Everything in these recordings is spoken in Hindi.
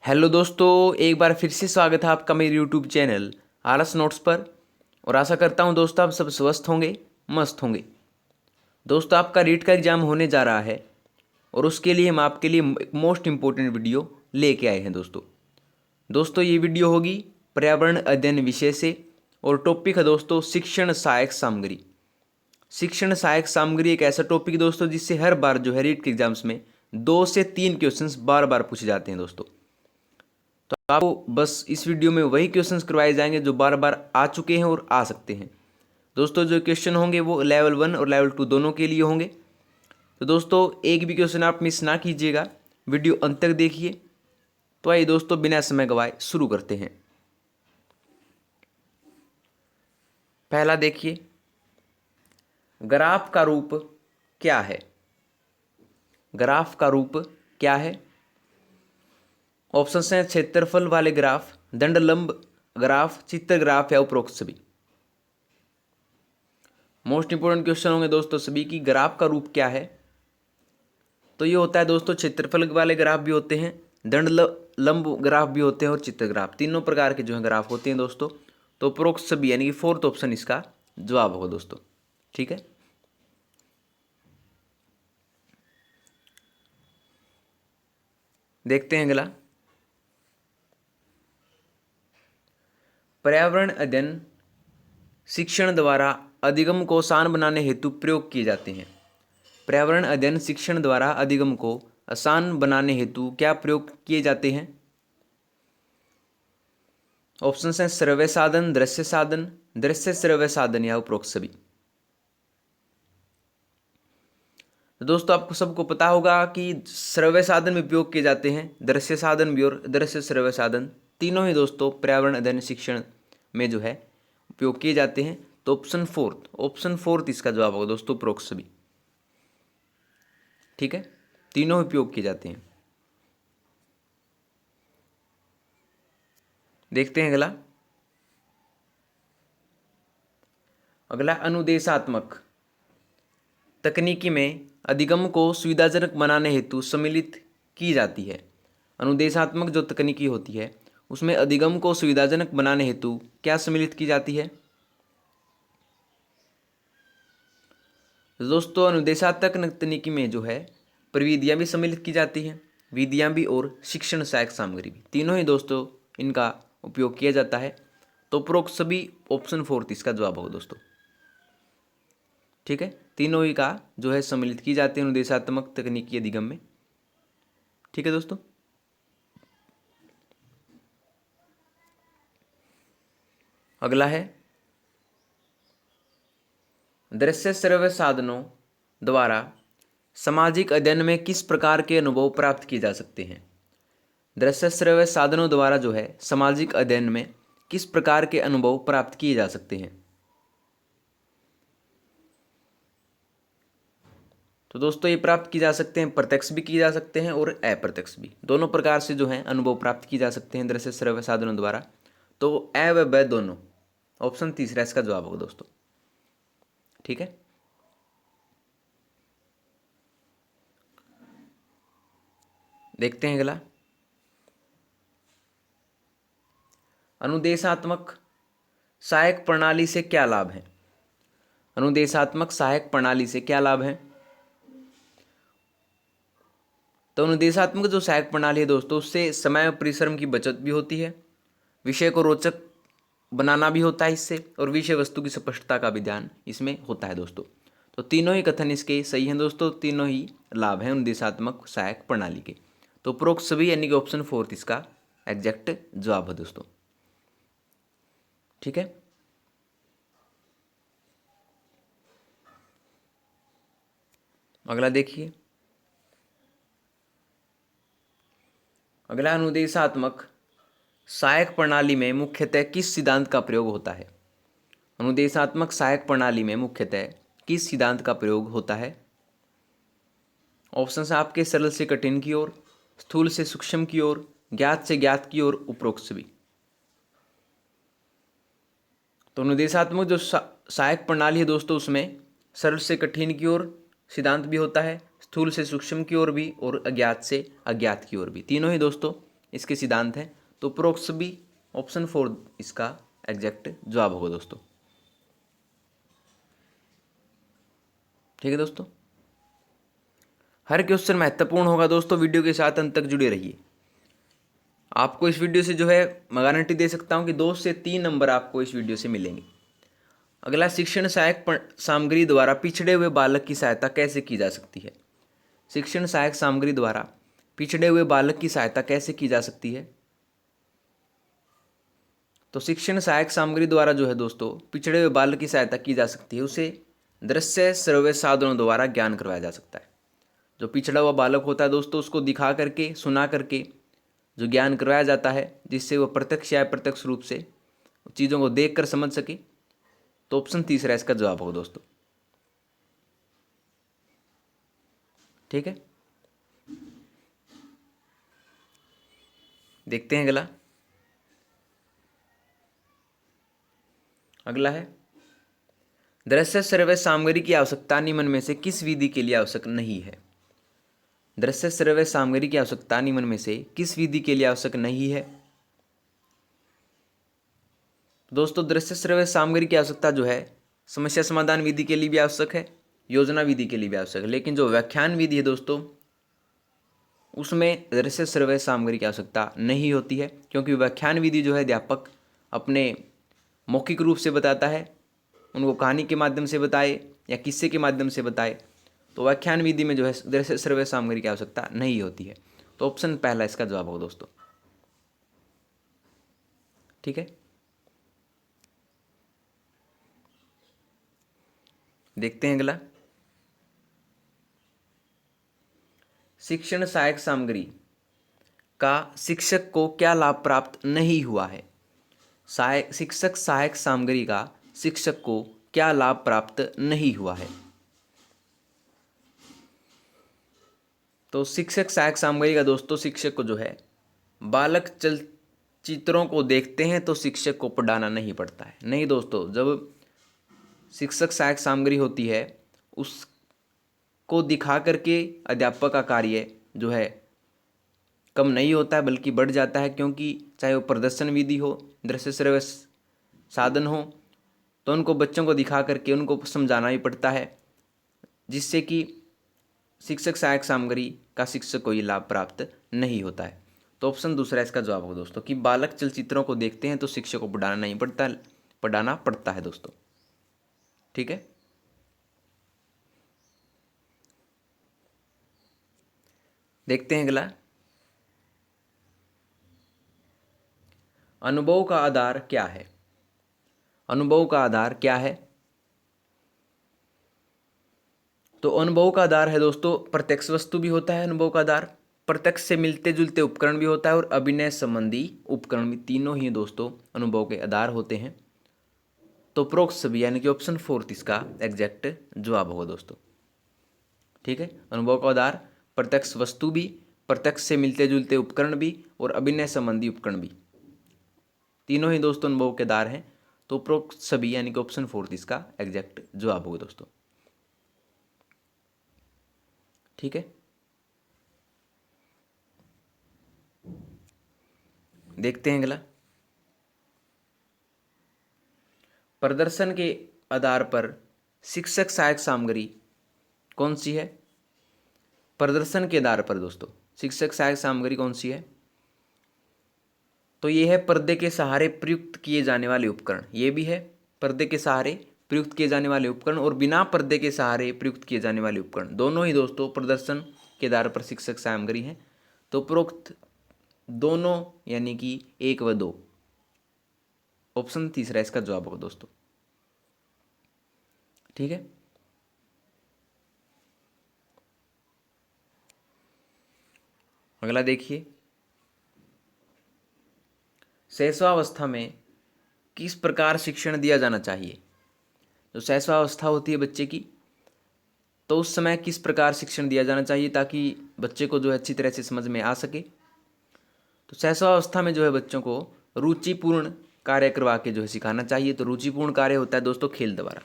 हेलो दोस्तों, एक बार फिर से स्वागत है आपका मेरे यूट्यूब चैनल आलस नोट्स पर। और आशा करता हूं दोस्तों आप सब स्वस्थ होंगे, मस्त होंगे। दोस्तों आपका रीट का एग्ज़ाम होने जा रहा है और उसके लिए हम आपके लिए एक मोस्ट इम्पोर्टेंट वीडियो लेके आए हैं दोस्तों। दोस्तों ये वीडियो होगी पर्यावरण अध्ययन विषय से और टॉपिक है दोस्तों शिक्षण सहायक सामग्री। शिक्षण सहायक सामग्री एक ऐसा टॉपिक दोस्तों जिससे हर बार जो है रीट के एग्जाम्स में 2 से 3 क्वेश्चंस बार बार पूछे जाते हैं दोस्तों। तो आपको बस इस वीडियो में वही क्वेश्चंस करवाए जाएंगे जो बार बार आ चुके हैं और आ सकते हैं। दोस्तों जो क्वेश्चन होंगे वो लेवल 1 और लेवल 2 दोनों के लिए होंगे। तो दोस्तों एक भी क्वेश्चन आप मिस ना कीजिएगा, वीडियो अंत तक देखिए। तो आइए दोस्तों बिना समय गवाए शुरू करते हैं। पहला देखिए, ग्राफ का रूप क्या है? ग्राफ का रूप क्या है? ऑप्शन हैं क्षेत्रफल वाले ग्राफ, दंडलंब ग्राफ, चित्र ग्राफ या उपरोक्त सभी। मोस्ट इंपोर्टेंट क्वेश्चन होंगे दोस्तों सभी की। ग्राफ का रूप क्या है? तो ये होता है दोस्तों क्षेत्रफल वाले ग्राफ भी होते हैं, दंडलंब ग्राफ भी होते हैं और चित्र ग्राफ, तीनों प्रकार के जो है ग्राफ होते हैं दोस्तों। तो उपरोक्त सभी यानी कि फोर्थ ऑप्शन इसका जवाब होगा दोस्तों। ठीक है, देखते हैं अगला। पर्यावरण अध्ययन शिक्षण द्वारा अधिगम को आसान बनाने हेतु प्रयोग किए जाते हैं। पर्यावरण अध्ययन शिक्षण द्वारा अधिगम को आसान बनाने हेतु क्या प्रयोग किए जाते हैं? ऑप्शन हैं श्रव्य साधन, दृश्य साधन, दृश्य श्रव्य साधन या उपरोक्त सभी। तो दोस्तों आपको सबको पता होगा कि श्रव्य साधन में उपयोग किए जाते हैं, दृश्य साधन भी और दृश्य श्रव्य साधन तीनों ही दोस्तों पर्यावरण अध्ययन शिक्षण में जो है उपयोग किए जाते हैं। तो ऑप्शन फोर्थ इसका जवाब होगा दोस्तों, उपरोक्त सभी। ठीक है, तीनों उपयोग किए जाते हैं। देखते हैं अगला। अगला अनुदेशात्मक तकनीकी में अधिगम को सुविधाजनक बनाने हेतु सम्मिलित की जाती है। अनुदेशात्मक जो तकनीकी होती है उसमें अधिगम को सुविधाजनक बनाने हेतु क्या सम्मिलित की जाती है? दोस्तों अनुदेशात्मक तकनीकी में जो है प्रविधियां भी सम्मिलित की जाती हैं, विधियां भी और शिक्षण सहायक सामग्री भी, तीनों ही दोस्तों इनका उपयोग किया जाता है। तो उपरोक्त सभी ऑप्शन फोर्थ इसका जवाब होगा दोस्तों। ठीक है, तीनों ही का जो है सम्मिलित की जाती है अनुदेशात्मक तकनीकी अधिगम में। ठीक है दोस्तों, अगला है दृश्य श्रव्य साधनों द्वारा सामाजिक अध्ययन में किस प्रकार के अनुभव प्राप्त किए जा सकते हैं? दृश्य श्रव्य साधनों द्वारा जो है सामाजिक अध्ययन में किस प्रकार के अनुभव प्राप्त किए जा सकते हैं? तो दोस्तों ये प्राप्त की जा सकते हैं, प्रत्यक्ष भी किए जा सकते हैं और अप्रत्यक्ष भी, दोनों प्रकार से जो है अनुभव प्राप्त किए जा सकते हैं दृश्य श्रव्य साधनों द्वारा। तो अ व ब दोनों, ऑप्शन तीसरा इसका जवाब होगा दोस्तों। ठीक है, देखते हैं अगला। अनुदेशात्मक सहायक प्रणाली से क्या लाभ है? अनुदेशात्मक सहायक प्रणाली से क्या लाभ है? तो अनुदेशात्मक जो सहायक प्रणाली है दोस्तों उससे समय और परिश्रम की बचत भी होती है, विषय को रोचक बनाना भी होता है इससे, और विषय वस्तु की स्पष्टता का भी ध्यान इसमें होता है दोस्तों। तो तीनों ही कथन इसके सही हैं दोस्तों, तीनों ही लाभ हैं अनुदेशात्मक सहायक प्रणाली के। तो उपरोक्त सभी यानी कि ऑप्शन फोर्थ इसका एग्जैक्ट जवाब है दोस्तों। ठीक है, अगला देखिए। अगला अनुदेशात्मक सहायक प्रणाली में मुख्यतः किस सिद्धांत का प्रयोग होता है? अनुदेशात्मक सहायक प्रणाली में मुख्यतः किस सिद्धांत का प्रयोग होता है? ऑप्शन आपके सरल से कठिन की ओर, स्थूल से सूक्ष्म की ओर, ज्ञात से ज्ञात की ओर, उपरोक्त सभी। तो अनुदेशात्मक जो सहायक प्रणाली है दोस्तों उसमें सरल से कठिन की ओर सिद्धांत भी होता है, स्थूल से सूक्ष्म की ओर भी और अज्ञात से अज्ञात की ओर भी, तीनों ही दोस्तों इसके सिद्धांत हैं। तो उपरोक्त भी ऑप्शन 4 इसका एग्जैक्ट जवाब होगा दोस्तों। ठीक है दोस्तों, हर क्वेश्चन महत्वपूर्ण होगा दोस्तों, वीडियो के साथ अंत तक जुड़े रहिए। आपको इस वीडियो से जो है मैं गारंटी दे सकता हूं कि 2 से 3 नंबर आपको इस वीडियो से मिलेंगे। अगला, शिक्षण सहायक सामग्री द्वारा पिछड़े हुए बालक की सहायता कैसे की जा सकती है। शिक्षण सहायक सामग्री द्वारा पिछड़े हुए बालक की सहायता कैसे की जा सकती है। तो शिक्षण सहायक सामग्री द्वारा जो है दोस्तों पिछड़े हुए बालक की सहायता की जा सकती है, उसे दृश्य श्रव्य साधनों द्वारा ज्ञान करवाया जा सकता है। जो पिछड़ा हुआ बालक होता है दोस्तों, उसको दिखा करके, सुना करके जो ज्ञान करवाया जाता है, जिससे वह प्रत्यक्ष या अप्रत्यक्ष रूप से चीज़ों को देख कर समझ सके। तो ऑप्शन तीसरा इसका जवाब होगा दोस्तों। ठीक है, देखते हैं अगला। अगला है, दृश्य श्रव्य सामग्री की आवश्यकता निम्न में से किस विधि के लिए आवश्यक नहीं है। दृश्य श्रव्य सामग्री की आवश्यकता निम्न में से किस विधि के लिए आवश्यक नहीं है। दोस्तों, दृश्य श्रव्य सामग्री की आवश्यकता जो है समस्या समाधान विधि के लिए भी आवश्यक है, योजना विधि के लिए भी आवश्यक है, लेकिन जो व्याख्यान विधि है दोस्तों, उसमें दृश्य श्रव्य सामग्री की आवश्यकता नहीं होती है, क्योंकि व्याख्यान विधि जो है अध्यापक अपने मौखिक रूप से बताता है, उनको कहानी के माध्यम से बताए या किस्से के माध्यम से बताए। तो व्याख्यान विधि में जो है दृश्य श्रव्य सामग्री की आवश्यकता नहीं होती है। तो ऑप्शन पहला इसका जवाब होगा दोस्तों। ठीक है, देखते हैं अगला। शिक्षण सहायक सामग्री का शिक्षक को क्या लाभ प्राप्त नहीं हुआ है। शिक्षक सहायक सामग्री का शिक्षक को क्या लाभ प्राप्त नहीं हुआ है। तो शिक्षक सहायक सामग्री का दोस्तों शिक्षक को जो है बालक चलचित्रों को देखते हैं तो शिक्षक को पढ़ाना नहीं पड़ता है। नहीं दोस्तों, जब शिक्षक सहायक सामग्री होती है उसको दिखा करके अध्यापक का कार्य जो है कम नहीं होता है बल्कि बढ़ जाता है, क्योंकि चाहे वो प्रदर्शन विधि हो, दृश्य श्रव्य साधन हो, तो उनको बच्चों को दिखा करके उनको समझाना ही पड़ता है, जिससे कि शिक्षक सहायक सामग्री का शिक्षक को ये लाभ प्राप्त नहीं होता है। तो ऑप्शन दूसरा इसका जवाब होगा दोस्तों कि बालक चलचित्रों को देखते हैं तो शिक्षक को पढ़ाना नहीं पड़ता, पढ़ाना पड़ता है दोस्तों। ठीक है, देखते हैं अगला। अनुभव का आधार क्या है। अनुभव का आधार क्या है। तो अनुभव का आधार है दोस्तों प्रत्यक्ष वस्तु भी होता है अनुभव का आधार, प्रत्यक्ष से मिलते जुलते उपकरण भी होता है, और अभिनय संबंधी उपकरण भी, तीनों ही दोस्तों अनुभव के आधार होते हैं। तो उपरोक्त सभी यानी कि ऑप्शन 4 इसका एग्जैक्ट जवाब होगा दोस्तों। ठीक है, अनुभव का आधार प्रत्यक्ष वस्तु भी, प्रत्यक्ष से मिलते जुलते उपकरण भी, और अभिनय संबंधी उपकरण भी, तीनों ही दोस्तों अनुभव के आधार हैं। तो उपरोक्त सभी यानी कि ऑप्शन 4 इसका एग्जैक्ट जवाब होगा दोस्तों। ठीक है, देखते हैं अगला। प्रदर्शन के आधार पर शिक्षक सहायक सामग्री कौन सी है। प्रदर्शन के आधार पर दोस्तों शिक्षक सहायक सामग्री कौन सी है। तो ये है पर्दे के सहारे प्रयुक्त किए जाने वाले उपकरण, ये भी है पर्दे के सहारे प्रयुक्त किए जाने वाले उपकरण और बिना पर्दे के सहारे प्रयुक्त किए जाने वाले उपकरण, दोनों ही दोस्तों प्रदर्शन के आधार पर शिक्षक सामग्री हैं। तो उपरोक्त दोनों यानी कि 1 व 2, ऑप्शन तीसरा इसका जवाब होगा दोस्तों। ठीक है, अगला देखिए। शैशवावस्था में किस प्रकार शिक्षण दिया जाना चाहिए। जो शैशवावस्था होती है बच्चे की, तो उस समय किस प्रकार शिक्षण दिया जाना चाहिए ताकि बच्चे को जो है अच्छी तरह से समझ में आ सके। तो शैशवावस्था में जो है बच्चों को रुचिपूर्ण कार्य करवा के जो है सिखाना चाहिए। तो रुचिपूर्ण कार्य होता है दोस्तों खेल द्वारा,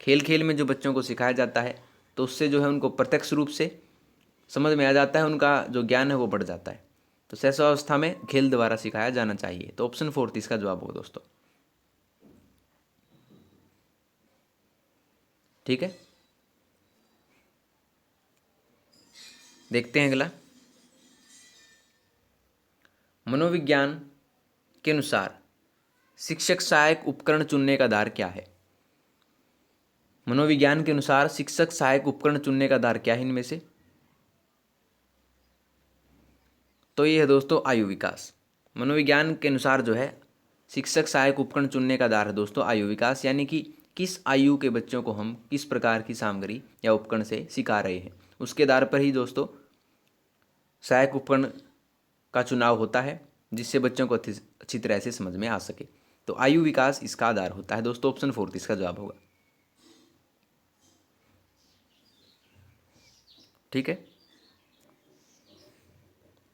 खेल खेल में जो बच्चों को सिखाया जाता है तो उससे जो है उनको प्रत्यक्ष रूप से समझ में आ जाता है, उनका जो ज्ञान है वो बढ़ जाता है। तो शैशवावस्था में खेल द्वारा सिखाया जाना चाहिए। तो ऑप्शन 4 इसका जवाब होगा दोस्तों। ठीक है, देखते हैं अगला। मनोविज्ञान के अनुसार शिक्षक सहायक उपकरण चुनने का आधार क्या है? मनोविज्ञान के अनुसार शिक्षक सहायक उपकरण चुनने का आधार क्या है इनमें से? तो ये है दोस्तों आयु विकास। मनोविज्ञान के अनुसार जो है शिक्षक सहायक उपकरण चुनने का आधार है दोस्तों आयु विकास, यानी कि किस आयु के बच्चों को हम किस प्रकार की सामग्री या उपकरण से सिखा रहे हैं, उसके आधार पर ही दोस्तों सहायक उपकरण का चुनाव होता है, जिससे बच्चों को अच्छी तरह से समझ में आ सके। तो आयु विकास इसका आधार होता है दोस्तों। ऑप्शन 4 इसका जवाब होगा। ठीक है,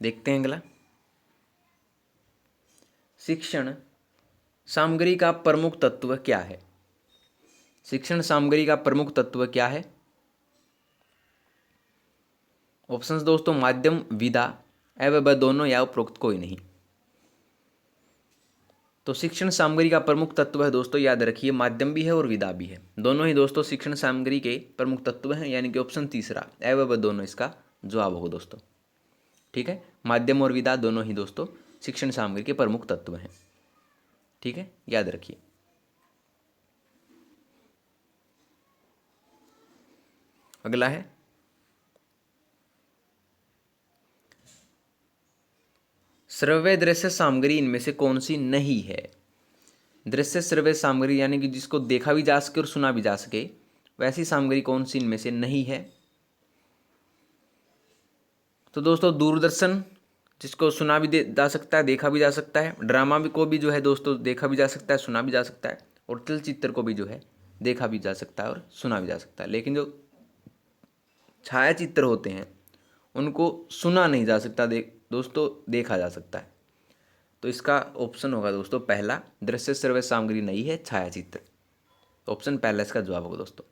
देखते हैं अगला। शिक्षण सामग्री का प्रमुख तत्व क्या है? शिक्षण सामग्री का प्रमुख तत्व क्या है? ऑप्शंस दोस्तों माध्यम, विधा, अव्यय दोनों या उपरोक्त कोई नहीं। तो शिक्षण सामग्री का प्रमुख तत्व है दोस्तों, याद रखिए, माध्यम भी है और विधा भी है। दोनों ही दोस्तों शिक्षण सामग्री के प्रमुख तत्व हैं, यानी कि ऑप्शन तीसरा अव्यय दोनों इसका जवाब होगा दोस्तों। ठीक है, माध्यम और विधा दोनों ही दोस्तों शिक्षण सामग्री के प्रमुख तत्व हैं। ठीक है, याद रखिए। अगला है श्रव्य दृश्य सामग्री इनमें से कौन सी नहीं है? दृश्य श्रव्य सामग्री यानी कि जिसको देखा भी जा सके और सुना भी जा सके, वैसी सामग्री कौन सी इनमें से नहीं है? तो दोस्तों दूरदर्शन, जिसको सुना भी जा सकता है, देखा भी जा सकता है। ड्रामा भी को भी जो है दोस्तों देखा भी जा सकता है, सुना भी जा सकता है। और चलचित्र को भी जो है देखा भी जा सकता है और सुना भी जा सकता है। लेकिन जो छायाचित्र होते हैं उनको सुना नहीं जा सकता, दोस्तों देखा जा सकता है। तो इसका ऑप्शन होगा दोस्तों पहला, दृश्य श्रव्य सामग्री नहीं है छायाचित्र। ऑप्शन पहला इसका जवाब होगा दोस्तों।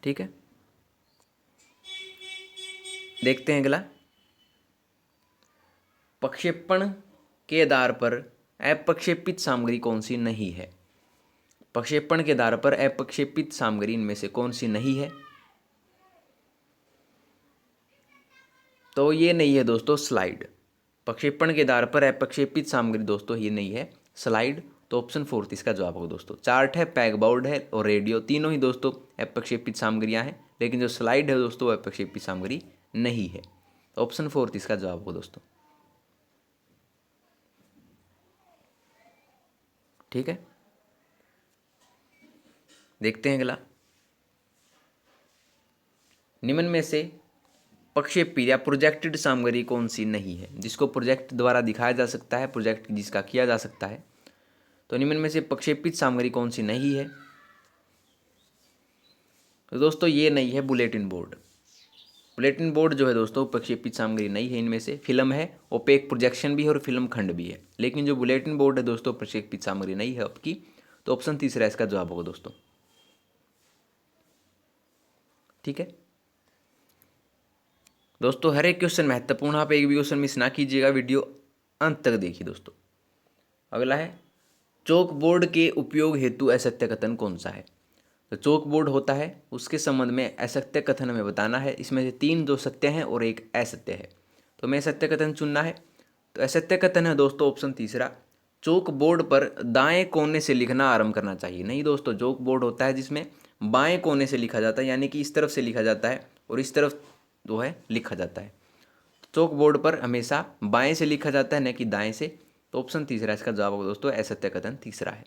ठीक है, देखते हैं अगला। प्रक्षेपण के आधार पर अप्रक्षेपित सामग्री कौन सी नहीं है? प्रक्षेपण के आधार पर अप्रक्षेपित सामग्री इनमें से कौन सी नहीं है? तो ये नहीं है दोस्तों स्लाइड। प्रक्षेपण के आधार पर अप्रक्षेपित सामग्री दोस्तों ये नहीं है स्लाइड। तो ऑप्शन 4 इसका जवाब होगा दोस्तों। चार्ट है, पैगबोर्ड है और रेडियो, तीनों ही दोस्तों अप्रक्षेपित सामग्रियां हैं, लेकिन जो स्लाइड है दोस्तों वो अप्रक्षेपित सामग्री नहीं है। ऑप्शन 4 इसका जवाब होगा दोस्तों। ठीक है, देखते हैं अगला। निम्न में से प्रक्षेपित या प्रोजेक्टेड सामग्री कौन सी नहीं है? जिसको प्रोजेक्ट द्वारा दिखाया जा सकता है, प्रोजेक्ट जिसका किया जा सकता है। तो निम्न में से प्रक्षेपित सामग्री कौन सी नहीं है? तो दोस्तों ये नहीं है बुलेटिन बोर्ड। बुलेटिन बोर्ड जो है दोस्तों प्रक्षेपित सामग्री नहीं है। इनमें से फिल्म है, ओपेक प्रोजेक्शन भी है और फिल्म खंड भी है, लेकिन जो बुलेटिन बोर्ड है दोस्तों प्रक्षेपित सामग्री नहीं है आपकी। तो ऑप्शन तीसरा इसका जवाब होगा दोस्तों। ठीक है दोस्तों, हर एक क्वेश्चन महत्वपूर्ण, आप एक भी क्वेश्चन मिस ना कीजिएगा, वीडियो अंत तक देखिए दोस्तों। अगला है चौक बोर्ड के उपयोग हेतु असत्य कथन कौन सा है? तो चौक बोर्ड होता है, उसके संबंध में असत्य कथन हमें बताना है। इसमें से 3 जो सत्य हैं और एक असत्य है, तो हमें सत्य कथन चुनना है। तो असत्य कथन है दोस्तों ऑप्शन तीसरा, चौक बोर्ड पर दाएं कोने से लिखना आरंभ करना चाहिए। नहीं दोस्तों, चौक बोर्ड होता है जिसमें बाएं कोने से लिखा जाता है, यानी कि इस तरफ से लिखा जाता है और इस तरफ जो है लिखा जाता है। चौक बोर्ड पर हमेशा बाएं से लिखा जाता है, न कि दाएं से। तो ऑप्शन तीसरा इसका जवाब होगा दोस्तों, असत्य कथन तीसरा है।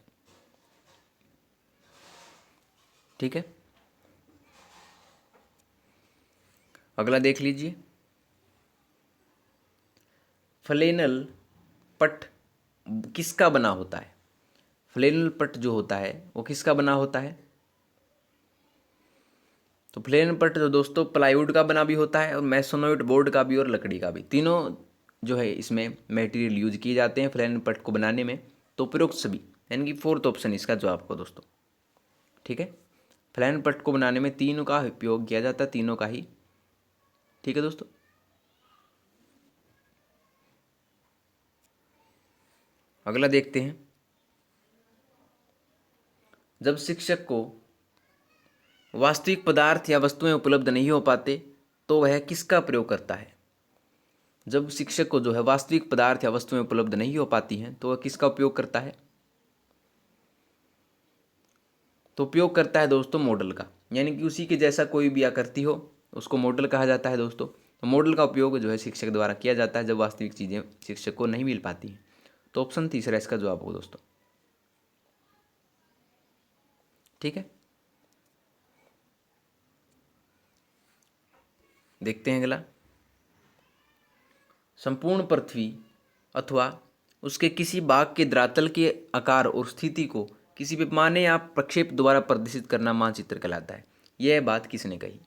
ठीक है, अगला देख लीजिए। फ्लेनल पट किसका बना होता है? फ्लेनल पट जो होता है वो किसका बना होता है? तो फ्लेनल पट जो दोस्तों प्लाईवुड का बना भी होता है और मैसोनोइट बोर्ड का भी और लकड़ी का भी, तीनों जो है इसमें मटेरियल यूज किए जाते हैं फ्लेनल पट को बनाने में। तो उपरोक्त सभी, यानी कि 4th ऑप्शन इसका जवाब होगा दोस्तों। ठीक है, फ्लेनल पट को बनाने में तीनों का उपयोग किया जाता है, तीनों का ही। ठीक है दोस्तों। अगला देखते हैं, जब शिक्षक को वास्तविक पदार्थ या वस्तुएं उपलब्ध नहीं हो पाते तो वह किसका प्रयोग करता है। जब शिक्षक को जो है वास्तविक पदार्थ या वस्तुएं उपलब्ध नहीं हो पाती हैं तो वह किसका उपयोग करता है। तो उपयोग करता है दोस्तों मॉडल का, यानी कि उसी के जैसा कोई भी आकृति हो उसको मॉडल कहा जाता है दोस्तों। तो मॉडल का उपयोग जो है शिक्षक द्वारा किया जाता है जब वास्तविक चीज़ें शिक्षक को नहीं मिल पाती हैं। तो ऑप्शन तीसरा इसका जवाब होगा दोस्तों। ठीक है, देखते हैं अगला, संपूर्ण पृथ्वी अथवा उसके किसी भाग के धरातल के आकार और स्थिति को किसी पैमाने या प्रक्षेप द्वारा प्रदर्शित करना मानचित्र कहलाता है। यह बात किसने कही।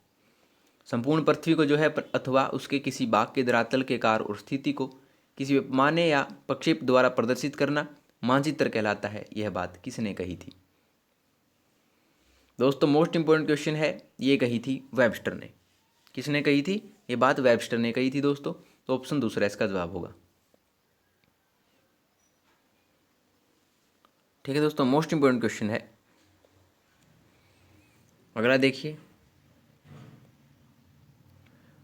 संपूर्ण पृथ्वी को जो है अथवा उसके किसी भाग के धरातल के आकार और स्थिति को किसी पैमाने या प्रक्षेप द्वारा प्रदर्शित करना मानचित्र कहलाता है। यह बात किसने कही थी। दोस्तों मोस्ट इंपॉर्टेंट क्वेश्चन है, ये कही थी वेबस्टर ने। किसने कही थी ये बात, वेबस्टर ने कही थी दोस्तों। तो ऑप्शन दूसरा इसका जवाब होगा। ठीक है दोस्तों, मोस्ट इंपॉर्टेंट क्वेश्चन है। अगला देखिए,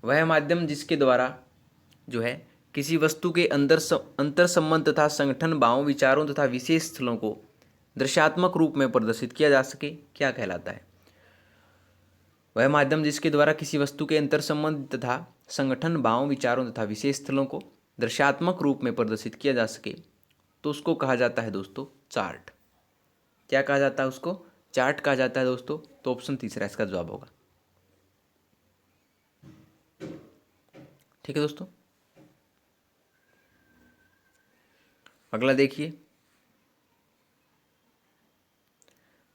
वह माध्यम जिसके द्वारा जो है किसी वस्तु के अंतर संबंध तथा संगठन भावों विचारों तथा विशेष स्थलों को दृश्यात्मक रूप में प्रदर्शित किया जा सके क्या कहलाता है। वह माध्यम जिसके द्वारा किसी वस्तु के अंतर संबंध तथा संगठन भावों विचारों तथा विशेष स्थलों को दृश्यात्मक रूप में प्रदर्शित किया जा सके तो उसको कहा जाता है दोस्तों चार्ट। क्या कहा जाता है उसको, चार्ट कहा जाता है दोस्तों। तो ऑप्शन तीसरा इसका जवाब होगा। ठीक है दोस्तों, अगला देखिए,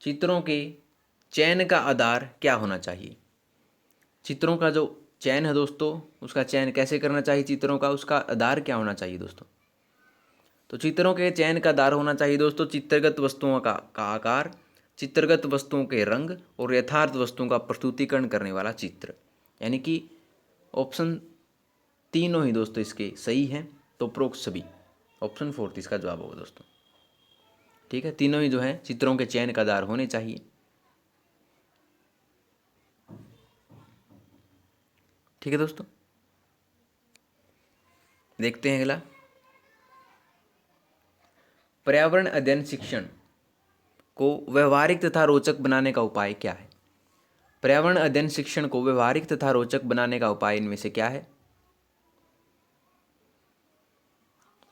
चित्रों के चयन का आधार क्या होना चाहिए। चित्रों का जो चयन है दोस्तों उसका चयन कैसे करना चाहिए, चित्रों का उसका आधार क्या होना चाहिए दोस्तों। तो चित्रों के चयन का आधार होना चाहिए दोस्तों चित्रगत वस्तुओं का आकार, चित्रगत वस्तुओं के रंग और यथार्थ वस्तुओं का प्रस्तुतिकरण करने वाला चित्र। यानी कि ऑप्शन तीनों ही दोस्तों इसके सही हैं। तो उपरोक्त सभी, ऑप्शन फोर्थ इसका जवाब होगा दोस्तों। ठीक है, तीनों ही जो है चित्रों के चयन का आधार होने चाहिए। ठीक है दोस्तों, देखते हैं अगला, पर्यावरण अध्ययन शिक्षण को व्यवहारिक तथा रोचक बनाने का उपाय क्या है। पर्यावरण अध्ययन शिक्षण को व्यवहारिक तथा रोचक बनाने का उपाय इनमें से क्या है।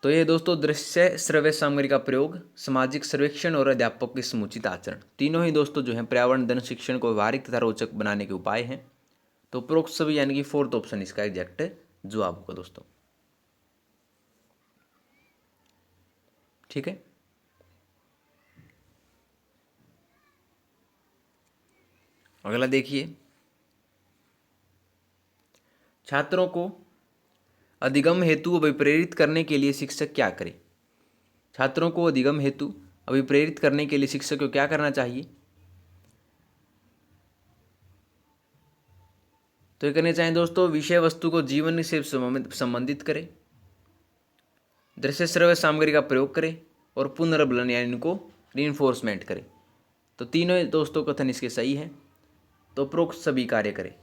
तो ये दोस्तों दृश्य श्रव्य सामग्री का प्रयोग, सामाजिक सर्वेक्षण और अध्यापक के समुचित आचरण, तीनों ही दोस्तों जो है पर्यावरण अध्ययन शिक्षण को व्यवहारिक तथा रोचक बनाने के उपाय हैं। तो उपरोक्त सभी यानी कि फोर्थ ऑप्शन इसका एग्जैक्ट जवाब होगा दोस्तों। ठीक है, अगला देखिए, छात्रों को अधिगम हेतु अभिप्रेरित करने के लिए शिक्षक क्या करे। छात्रों को अधिगम हेतु अभिप्रेरित करने के लिए शिक्षक को क्या करना चाहिए। तो ये करने चाहिए दोस्तों, विषय वस्तु को जीवन से संबंधित करें, दृश्य श्रव्य सामग्री का प्रयोग करें और पुनर्बलन यानी इनको रीइंफोर्समेंट करें। तो तीनों दोस्तों कथन इसके सही हैं। तो उपरोक्त सभी कार्य करें।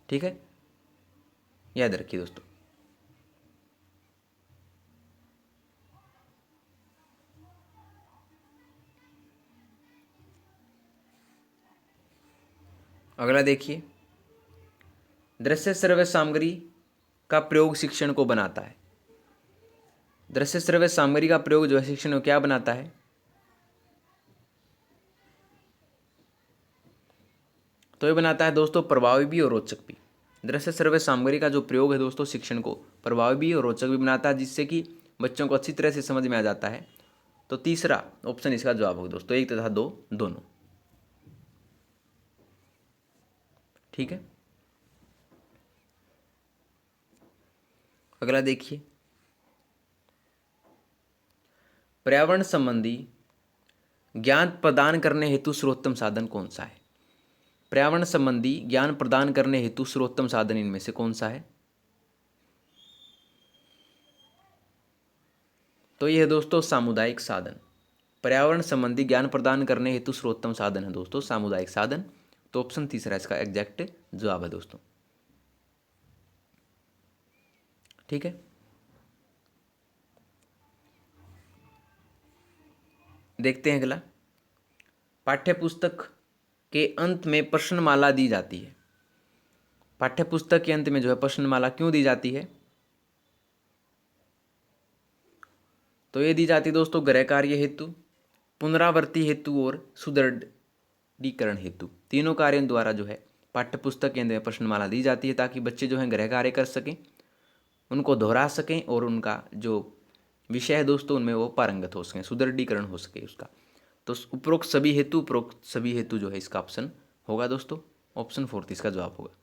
ठीक है, याद रखिए दोस्तों। अगला देखिए, दृश्य श्रव्य सामग्री का प्रयोग शिक्षण को बनाता है। दृश्य श्रव्य सामग्री का प्रयोग जो है शिक्षण को क्या बनाता है। तो ये बनाता है दोस्तों प्रभावी भी और रोचक भी। दृश्य श्रव्य सामग्री का जो प्रयोग है दोस्तों शिक्षण को प्रभावी भी और रोचक भी बनाता है, जिससे कि बच्चों को अच्छी तरह से समझ में आ जाता है। तो तीसरा ऑप्शन इसका जवाब होगा दोस्तों, एक तथा दो दोनों। ठीक है, अगला देखिए, पर्यावरण संबंधी ज्ञान प्रदान करने हेतु सर्वोत्तम साधन कौन सा है। पर्यावरण संबंधी ज्ञान प्रदान करने हेतु सर्वोत्तम साधन इनमें से कौन सा है। तो ये है दोस्तों सामुदायिक साधन। पर्यावरण संबंधी ज्ञान प्रदान करने हेतु सर्वोत्तम साधन है दोस्तों सामुदायिक साधन। तो ऑप्शन तीसरा इसका एग्जैक्ट जवाब है दोस्तों। ठीक है, देखते हैं अगला। पाठ्य पुस्तक के अंत में प्रश्नमाला दी जाती है। पाठ्य पुस्तक के अंत में जो है प्रश्नमाला क्यों दी जाती है? तो ये दी जाती है दोस्तों गृह कार्य हेतु, पुनरावृत्ति हेतु और सुदृढ़ीकरण हेतु। तीनों कार्यों द्वारा जो है पाठ्य पुस्तक के अंत में प्रश्नमाला दी जाती है ताकि बच्चे जो हैं गृह कार्य कर सकें, उनको दोहरा सकें और उनका जो विषय है दोस्तों उनमें वो पारंगत हो सकें, सुदृढ़ीकरण हो सके उसका। तो उपरोक्त सभी हेतु जो है इसका ऑप्शन होगा दोस्तों, ऑप्शन फोर्थ इसका जवाब होगा।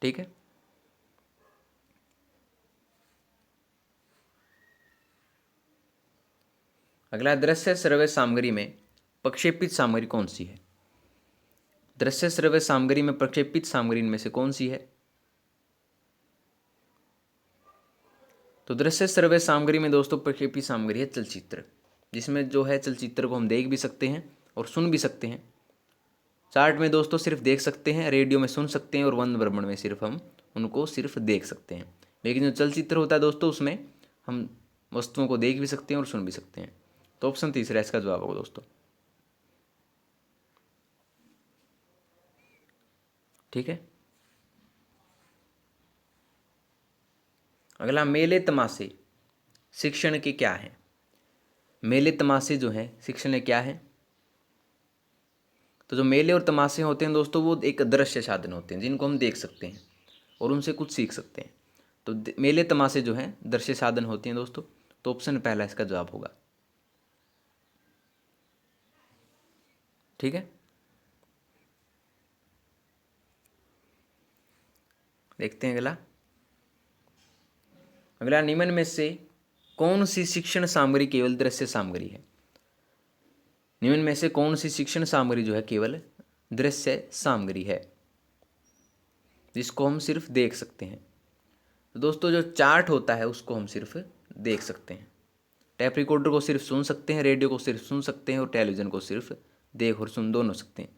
ठीक है, अगला दृश्य श्रव्य सामग्री में प्रक्षेपित सामग्री कौन सी है? दृश्य श्रव्य सामग्री में प्रक्षेपित सामग्री इनमें से कौन सी है? तो दृश्य श्रव्य सामग्री में दोस्तों प्रक्षेपित सामग्री है चलचित्र, जिसमें जो है चलचित्र को हम देख भी सकते हैं और सुन भी सकते हैं। चार्ट में दोस्तों सिर्फ देख सकते हैं, रेडियो में सुन सकते हैं और वन भ्रमण में सिर्फ हम उनको सिर्फ देख सकते हैं। लेकिन जो चलचित्र होता है दोस्तों उसमें हम वस्तुओं को देख भी सकते हैं और सुन भी सकते हैं। तो ऑप्शन तीसरा इसका जवाब होगा दोस्तों। ठीक है, अगला मेले तमाशे शिक्षण के क्या हैं? मेले तमाशे जो हैं शिक्षण के क्या हैं? तो जो मेले और तमाशे होते हैं दोस्तों वो एक दृश्य साधन होते हैं जिनको हम देख सकते हैं और उनसे कुछ सीख सकते हैं। तो मेले तमाशे जो हैं दृश्य साधन होते हैं दोस्तों। तो ऑप्शन पहला इसका जवाब होगा। ठीक है, देखते हैं अगला। अगला निम्न में से कौन सी शिक्षण सामग्री केवल दृश्य सामग्री है? निम्न में से कौन सी शिक्षण सामग्री जो है केवल दृश्य सामग्री है जिसको हम सिर्फ देख सकते हैं? तो दोस्तों जो चार्ट होता है उसको हम सिर्फ देख सकते हैं, टैप रिकॉर्डर को सिर्फ सुन सकते हैं, रेडियो को सिर्फ सुन सकते हैं और टेलीविज़न को सिर्फ देख और सुन दोनों सकते हैं।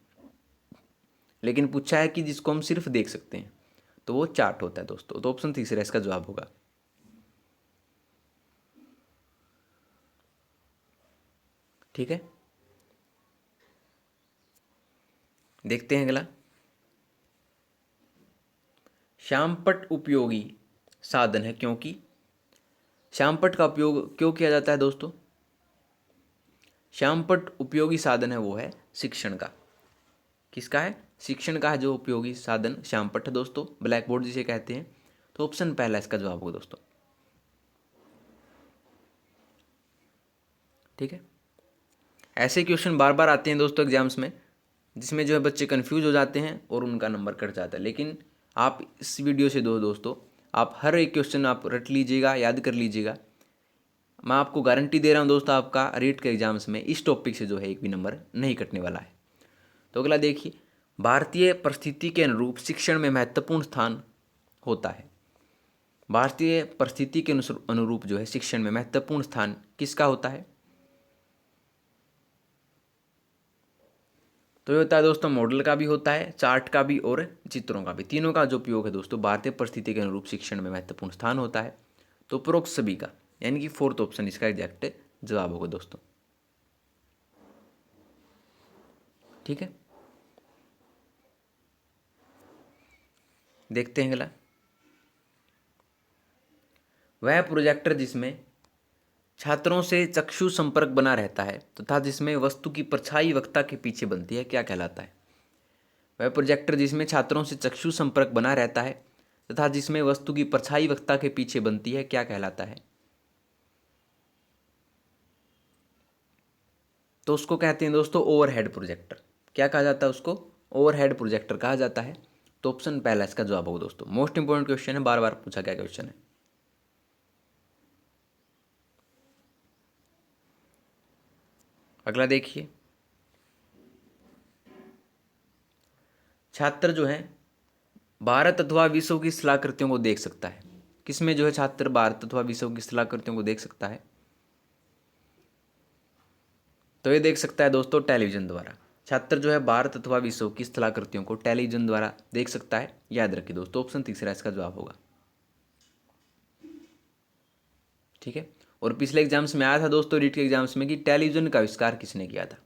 लेकिन पूछा है कि जिसको हम सिर्फ देख सकते हैं तो वो चार्ट होता है दोस्तों। तो ऑप्शन तीसरा इसका जवाब होगा। ठीक है, देखते हैं अगला। श्यामपट्ट उपयोगी साधन है क्योंकि श्यामपट्ट का उपयोग क्यों किया जाता है दोस्तों? श्यामपट्ट उपयोगी साधन है वो है शिक्षण का। किसका है? शिक्षण का है जो उपयोगी साधन श्यामपट्ट दोस्तों, ब्लैक बोर्ड जिसे कहते हैं। तो ऑप्शन पहला इसका जवाब होगा दोस्तों। ठीक है, ऐसे क्वेश्चन बार बार आते हैं दोस्तों एग्जाम्स में जिसमें जो है बच्चे कंफ्यूज हो जाते हैं और उनका नंबर कट जाता है। लेकिन आप इस वीडियो से दोस्तों आप हर एक क्वेश्चन आप रट लीजिएगा, याद कर लीजिएगा। मैं आपको गारंटी दे रहा हूँ दोस्तों आपका रीट के एग्जाम्स में इस टॉपिक से जो है एक भी नंबर नहीं कटने वाला है। तो अगला देखिए, भारतीय परिस्थिति के अनुरूप शिक्षण में महत्वपूर्ण स्थान होता है। भारतीय परिस्थिति के अनुरूप जो है शिक्षण में महत्वपूर्ण स्थान किसका होता है? तो ये होता है दोस्तों मॉडल का भी होता है, चार्ट का भी और चित्रों का भी। तीनों का जो उपयोग है दोस्तों भारतीय परिस्थिति के अनुरूप शिक्षण में महत्वपूर्ण स्थान होता है। तो उपरोक्त सभी का यानी कि फोर्थ ऑप्शन इसका एग्जैक्ट जवाब होगा दोस्तों। ठीक है, देखते हैं अगला। वह प्रोजेक्टर जिसमें छात्रों से चक्षु संपर्क बना रहता है तथा जिसमें वस्तु की परछाई वक्ता के पीछे बनती है क्या कहलाता है? वह प्रोजेक्टर जिसमें छात्रों से चक्षु संपर्क बना रहता है तथा जिसमें वस्तु की परछाई वक्ता के पीछे बनती है क्या कहलाता है? तो उसको कहते हैं दोस्तों ओवरहेड प्रोजेक्टर। क्या कहा जाता है उसको? ओवरहेड प्रोजेक्टर कहा जाता है। तो ऑप्शन पहला इसका जवाब होगा दोस्तों। मोस्ट इंपोर्टेंट क्वेश्चन है, बार बार पूछा गया क्वेश्चन है। अगला देखिए, छात्र जो है भारत अथवा विश्व की शिलाकृतियों को देख सकता है। किसमें जो है छात्र भारत अथवा विश्व की स्थलाकृतियों को देख सकता है? तो ये देख सकता है दोस्तों टेलीविजन द्वारा। छात्र जो है भारत अथवा विश्व की स्थलाकृतियों को टेलीविजन द्वारा देख सकता है। याद रखिए दोस्तों, ऑप्शन तीसरा इसका जवाब होगा। ठीक है। और पिछले एग्जाम्स में आया था दोस्तों, रीट के एग्जाम्स में, कि टेलीविजन का आविष्कार किसने किया था।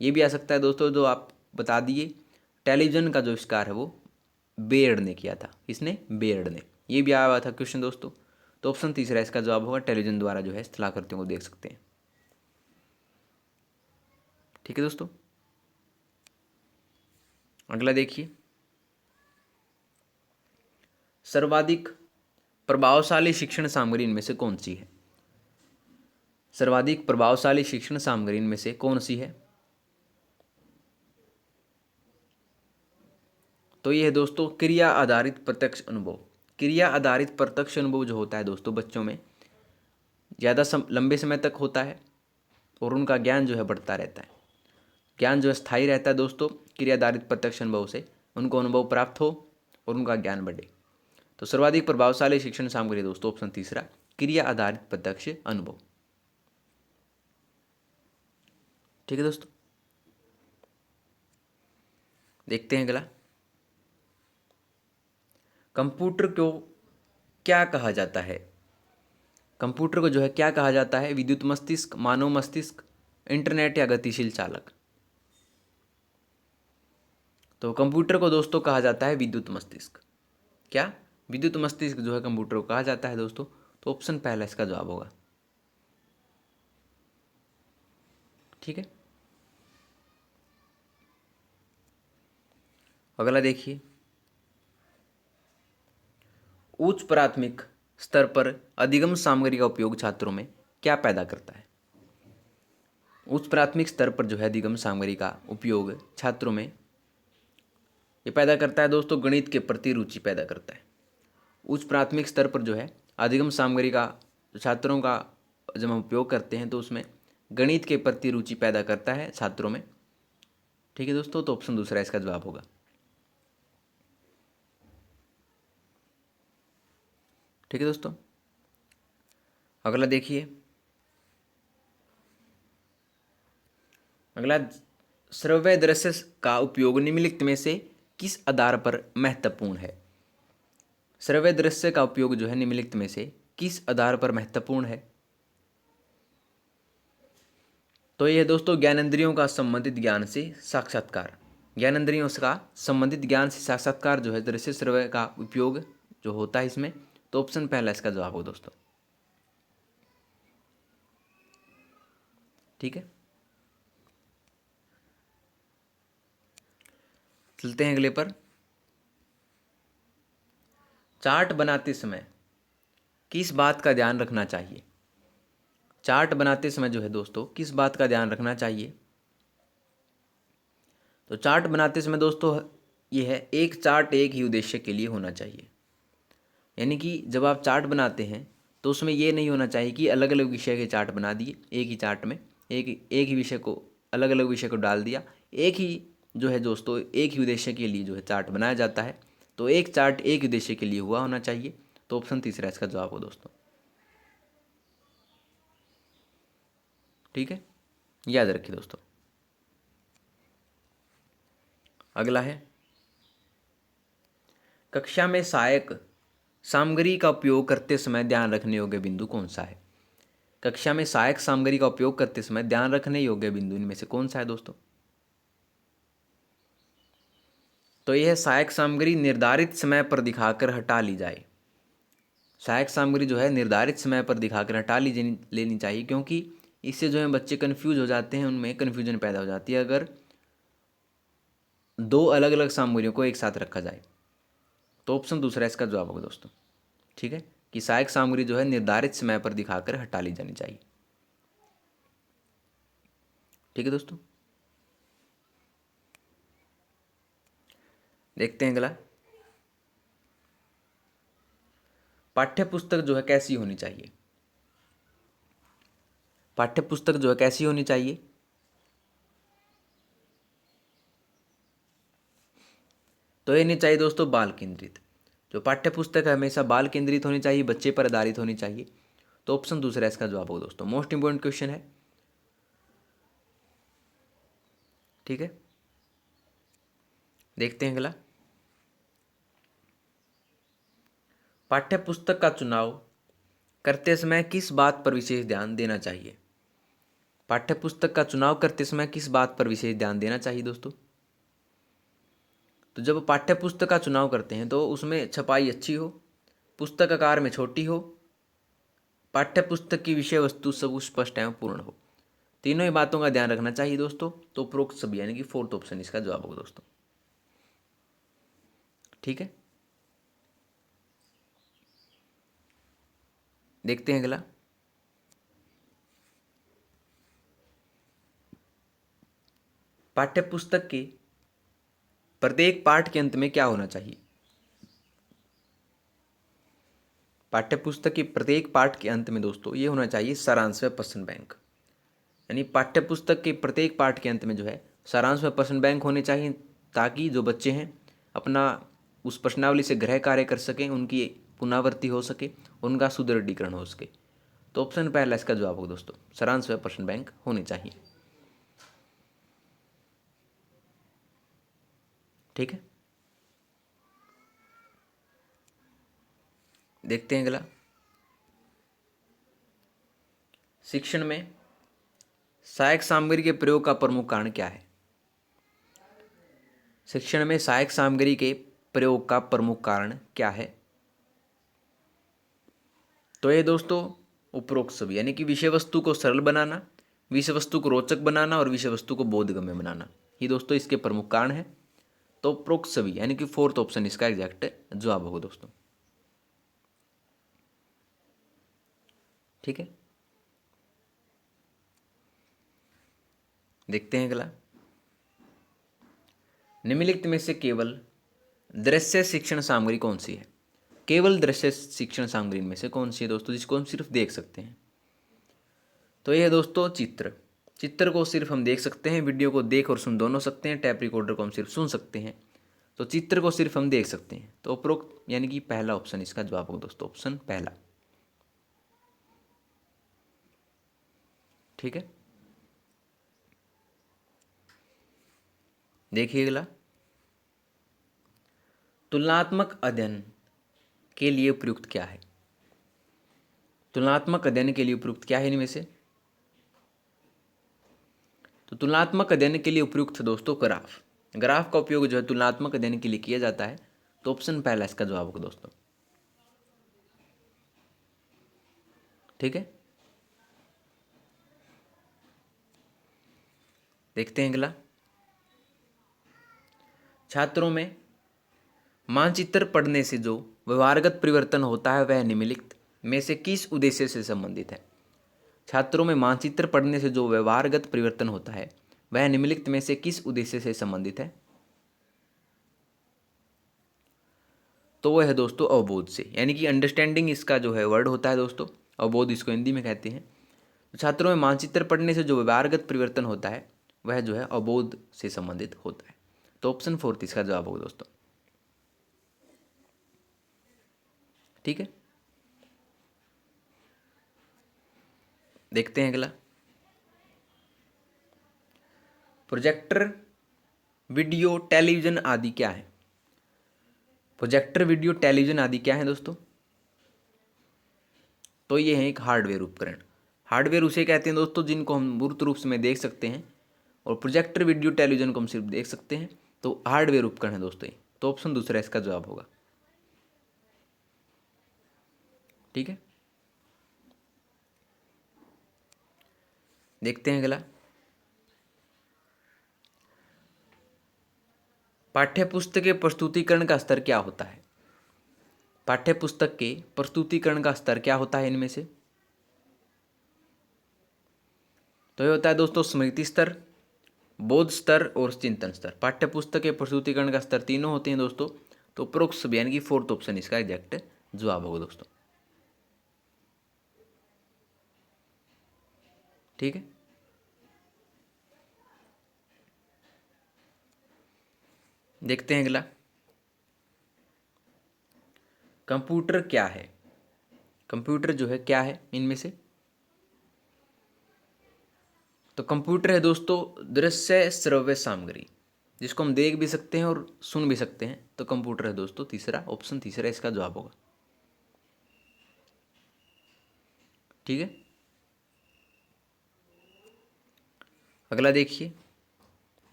ये भी आ सकता है दोस्तों, जो आप बता दिए, टेलीविजन का जो आविष्कार है वो बेयर्ड ने किया था। किसने? बेयर्ड ने। ये भी आया हुआ था क्वेश्चन दोस्तों। तो ऑप्शन तीसरा इसका जवाब होगा, टेलीविजन द्वारा जो है स्थलाकृतियों को देख सकते हैं। ठीक है दोस्तों। अगला देखिए, सर्वाधिक प्रभावशाली शिक्षण सामग्री इनमें से कौन सी है? सर्वाधिक प्रभावशाली शिक्षण सामग्री इनमें से कौन सी है? तो ये है दोस्तों क्रिया आधारित प्रत्यक्ष अनुभव। क्रिया आधारित प्रत्यक्ष अनुभव जो होता है दोस्तों, बच्चों में ज़्यादा लंबे समय तक होता है और उनका ज्ञान जो है बढ़ता रहता है। ज्ञान जो है स्थायी रहता है दोस्तों, क्रिया आधारित प्रत्यक्ष अनुभव से उनको अनुभव प्राप्त हो और उनका ज्ञान बढ़े। तो सर्वाधिक प्रभावशाली शिक्षण सामग्री दोस्तों, ऑप्शन तीसरा, क्रिया आधारित प्रत्यक्ष अनुभव। ठीक है दोस्तों। देखते हैं अगला, कंप्यूटर को क्या कहा जाता है? कंप्यूटर को जो है क्या कहा जाता है? विद्युत मस्तिष्क, मानव मस्तिष्क, इंटरनेट या गतिशील चालक? तो कंप्यूटर को दोस्तों कहा जाता है विद्युत मस्तिष्क। क्या? विद्युत मस्तिष्क जो है कंप्यूटर को कहा जाता है दोस्तों। तो ऑप्शन पहला इसका जवाब होगा। ठीक है। अगला देखिए, उच्च प्राथमिक स्तर पर अधिगम सामग्री का उपयोग छात्रों में क्या पैदा करता है? उच्च प्राथमिक स्तर पर जो है अधिगम सामग्री का उपयोग छात्रों में ये पैदा करता है दोस्तों, गणित के प्रति रुचि पैदा करता है। उच्च प्राथमिक स्तर पर जो है अधिगम सामग्री का छात्रों का जब हम उपयोग करते हैं तो उसमें गणित के प्रति रुचि पैदा करता है छात्रों में। ठीक है दोस्तों। तो ऑप्शन दूसरा इसका जवाब होगा। ठीक है दोस्तों। अगला देखिए, अगला, श्रव्य दृश्य का उपयोग निम्नलिखित में से किस आधार पर महत्वपूर्ण है? श्रव्य दृश्य का उपयोग जो है निम्नलिखित में से किस आधार पर महत्वपूर्ण है? तो यह दोस्तों ज्ञानेंद्रियों का संबंधित ज्ञान से साक्षात्कार। ज्ञानेंद्रियों का संबंधित ज्ञान से साक्षात्कार जो है दृश्य श्रव्य का उपयोग जो होता है इसमें। तो ऑप्शन पहला इसका जवाब हो दोस्तों। ठीक है। चलते हैं अगले पर, चार्ट बनाते समय किस बात का ध्यान रखना चाहिए? चार्ट बनाते समय जो है दोस्तों किस बात का ध्यान रखना चाहिए? तो चार्ट बनाते समय दोस्तों ये है, एक चार्ट एक ही उद्देश्य के लिए होना चाहिए। यानी कि जब आप चार्ट बनाते हैं तो उसमें ये नहीं होना चाहिए कि अलग अलग विषय के चार्ट बना दिए, एक ही चार्ट में एक ही विषय को, अलग अलग विषय को डाल दिया। एक ही जो है दोस्तों एक ही उद्देश्य के लिए जो है चार्ट बनाया जाता है। तो एक चार्ट एक उद्देश्य के लिए हुआ होना चाहिए। तो ऑप्शन तीसरा इसका जवाब हो दोस्तों। ठीक है, याद रखिए दोस्तों। अगला है, कक्षा में सहायक सामग्री का उपयोग करते समय ध्यान रखने योग्य बिंदु कौन सा है? कक्षा में सहायक सामग्री का उपयोग करते समय ध्यान रखने योग्य बिंदु इनमें से कौन सा है दोस्तों? तो यह सहायक सामग्री निर्धारित समय पर दिखाकर हटा ली जाए। सहायक सामग्री जो है निर्धारित समय पर दिखाकर हटा लेनी चाहिए, क्योंकि इससे जो है बच्चे कन्फ्यूज हो जाते हैं, उनमें कन्फ्यूजन पैदा हो जाती है अगर दो अलग अलग सामग्रियों को एक साथ रखा जाए। तो ऑप्शन दूसरा इसका जवाब होगा दोस्तों। ठीक है, कि सहायक सामग्री जो है निर्धारित समय पर दिखाकर हटा ली जानी चाहिए। ठीक है दोस्तों। देखते हैं अगला, पाठ्य पुस्तक जो है कैसी होनी चाहिए? पाठ्य पुस्तक जो है कैसी होनी चाहिए? तो ये नहीं चाहिए दोस्तों बाल केंद्रित। जो पाठ्य पुस्तक है हमेशा बाल केंद्रित होनी चाहिए, बच्चे पर आधारित होनी चाहिए। तो ऑप्शन दूसरा इसका जवाब होगा दोस्तों। मोस्ट इंपोर्टेंट क्वेश्चन है, ठीक है। देखते हैं अगला, पाठ्य पुस्तक का चुनाव करते समय किस बात पर विशेष ध्यान देना चाहिए। पाठ्य पुस्तक का चुनाव करते समय किस बात पर विशेष ध्यान देना चाहिए दोस्तों। तो जब पाठ्य पुस्तक का चुनाव करते हैं तो उसमें छपाई अच्छी हो, पुस्तक आकार में छोटी हो, पाठ्य पुस्तक की विषय वस्तु सब स्पष्ट एवं पूर्ण हो। तीनों ही बातों का ध्यान रखना चाहिए दोस्तों। तो उपरोक्त सभी यानी कि फोर्थ ऑप्शन इसका जवाब होगा दोस्तों, ठीक है। देखते हैं अगला, पाठ्य पुस्तक के प्रत्येक पाठ के अंत में क्या होना चाहिए। पाठ्य पुस्तक के प्रत्येक पाठ के अंत में दोस्तों ये होना चाहिए सारांश व प्रश्न बैंक। यानी पाठ्य पुस्तक के प्रत्येक पाठ के अंत में जो है सारांश व प्रश्न बैंक होने चाहिए, ताकि जो बच्चे हैं अपना उस प्रश्नावली से गृह कार्य कर सकें, उनकी पुनरावृत्ति हो सके, उनका सुदृढ़ीकरण हो सके। तो ऑप्शन पहला इसका जवाब होगा दोस्तों, सारांश व प्रश्न बैंक होने चाहिए, ठीक है। देखते हैं अगला, शिक्षण में सहायक सामग्री के प्रयोग का प्रमुख कारण क्या है। शिक्षण में सहायक सामग्री के प्रयोग का प्रमुख कारण क्या है। तो ये दोस्तों उपरोक्त सभी यानी कि विषय वस्तु को सरल बनाना, विषय वस्तु को रोचक बनाना और विषय वस्तु को बोधगम्य बनाना, ये दोस्तों इसके प्रमुख कारण है। तो उपरोक्त सभी यानी कि फोर्थ ऑप्शन इसका एग्जैक्ट जवाब होगा दोस्तों, ठीक है। देखते हैं अगला, निम्नलिखित में से केवल दृश्य शिक्षण सामग्री कौन सी है। केवल दृश्य शिक्षण सामग्री में से कौन सी है दोस्तों जिसको हम सिर्फ देख सकते हैं। तो यह है दोस्तों चित्र। चित्र को सिर्फ हम देख सकते हैं, वीडियो को देख और सुन दोनों सकते हैं, टैप रिकॉर्डर को हम सिर्फ सुन सकते हैं। तो चित्र को सिर्फ हम देख सकते हैं। तो उपरोक्त यानी कि पहला ऑप्शन इसका जवाब होगा दोस्तों, ऑप्शन पहला, ठीक है। देखिए अगला, तुलनात्मक अध्ययन के लिए उपयुक्त क्या है। तुलनात्मक अध्ययन के लिए उपयुक्त क्या है इनमें से। तो तुलनात्मक अध्ययन के लिए उपयुक्त है दोस्तों ग्राफ। ग्राफ का उपयोग जो है तुलनात्मक अध्ययन के लिए किया जाता है। तो ऑप्शन पहला इसका जवाब होगा दोस्तों, ठीक है। देखते हैं अगला, छात्रों में मानचित्र पढ़ने से जो व्यवहारगत परिवर्तन होता है वह निम्नलिखित में से किस उद्देश्य से संबंधित है। छात्रों में मानचित्र पढ़ने से जो व्यवहारगत परिवर्तन होता है वह निम्नलिखित में से किस उद्देश्य से संबंधित है। तो वह है दोस्तों अवबोध से, यानी कि अंडरस्टैंडिंग इसका जो है वर्ड होता है दोस्तों, अवबोध इसको हिंदी में कहते हैं। तो छात्रों में मानचित्र पढ़ने से जो व्यवहारगत परिवर्तन होता है वह जो है अवबोध से संबंधित होता है। तो ऑप्शन फोर्थ इसका जवाब होगा दोस्तों, ठीक है। देखते हैं अगला, प्रोजेक्टर वीडियो टेलीविजन आदि क्या है। प्रोजेक्टर वीडियो टेलीविजन आदि क्या है दोस्तों। तो ये है एक हार्डवेयर उपकरण। हार्डवेयर उसे कहते हैं दोस्तों जिनको हम मूर्त रूप से में देख सकते हैं, और प्रोजेक्टर वीडियो टेलीविजन को हम सिर्फ देख सकते हैं। तो हार्डवेयर उपकरण है दोस्तों ये। तो ऑप्शन दूसरा इसका जवाब होगा, ठीक है। देखते हैं अगला, पाठ्य पुस्तक के प्रस्तुतिकरण का स्तर क्या होता है। पाठ्य पुस्तक के प्रस्तुतिकरण का स्तर क्या होता है इनमें से। तो ये होता है दोस्तों स्मृति स्तर, बोध स्तर और चिंतन स्तर। पाठ्य पुस्तक के प्रस्तुतिकरण का स्तर तीनों होते हैं दोस्तों। तो उपरोक्त सब यानी कि फोर्थ ऑप्शन इसका एग्जैक्ट जवाब होगा दोस्तों, ठीक है। देखते हैं अगला, कंप्यूटर क्या है? कंप्यूटर जो है क्या है इनमें से? तो कंप्यूटर है दोस्तों दृश्य श्रव्य सामग्री, जिसको हम देख भी सकते हैं और सुन भी सकते हैं। तो कंप्यूटर है दोस्तों तीसरा, ऑप्शन तीसरा इसका जवाब होगा। ठीक है, अगला देखिए।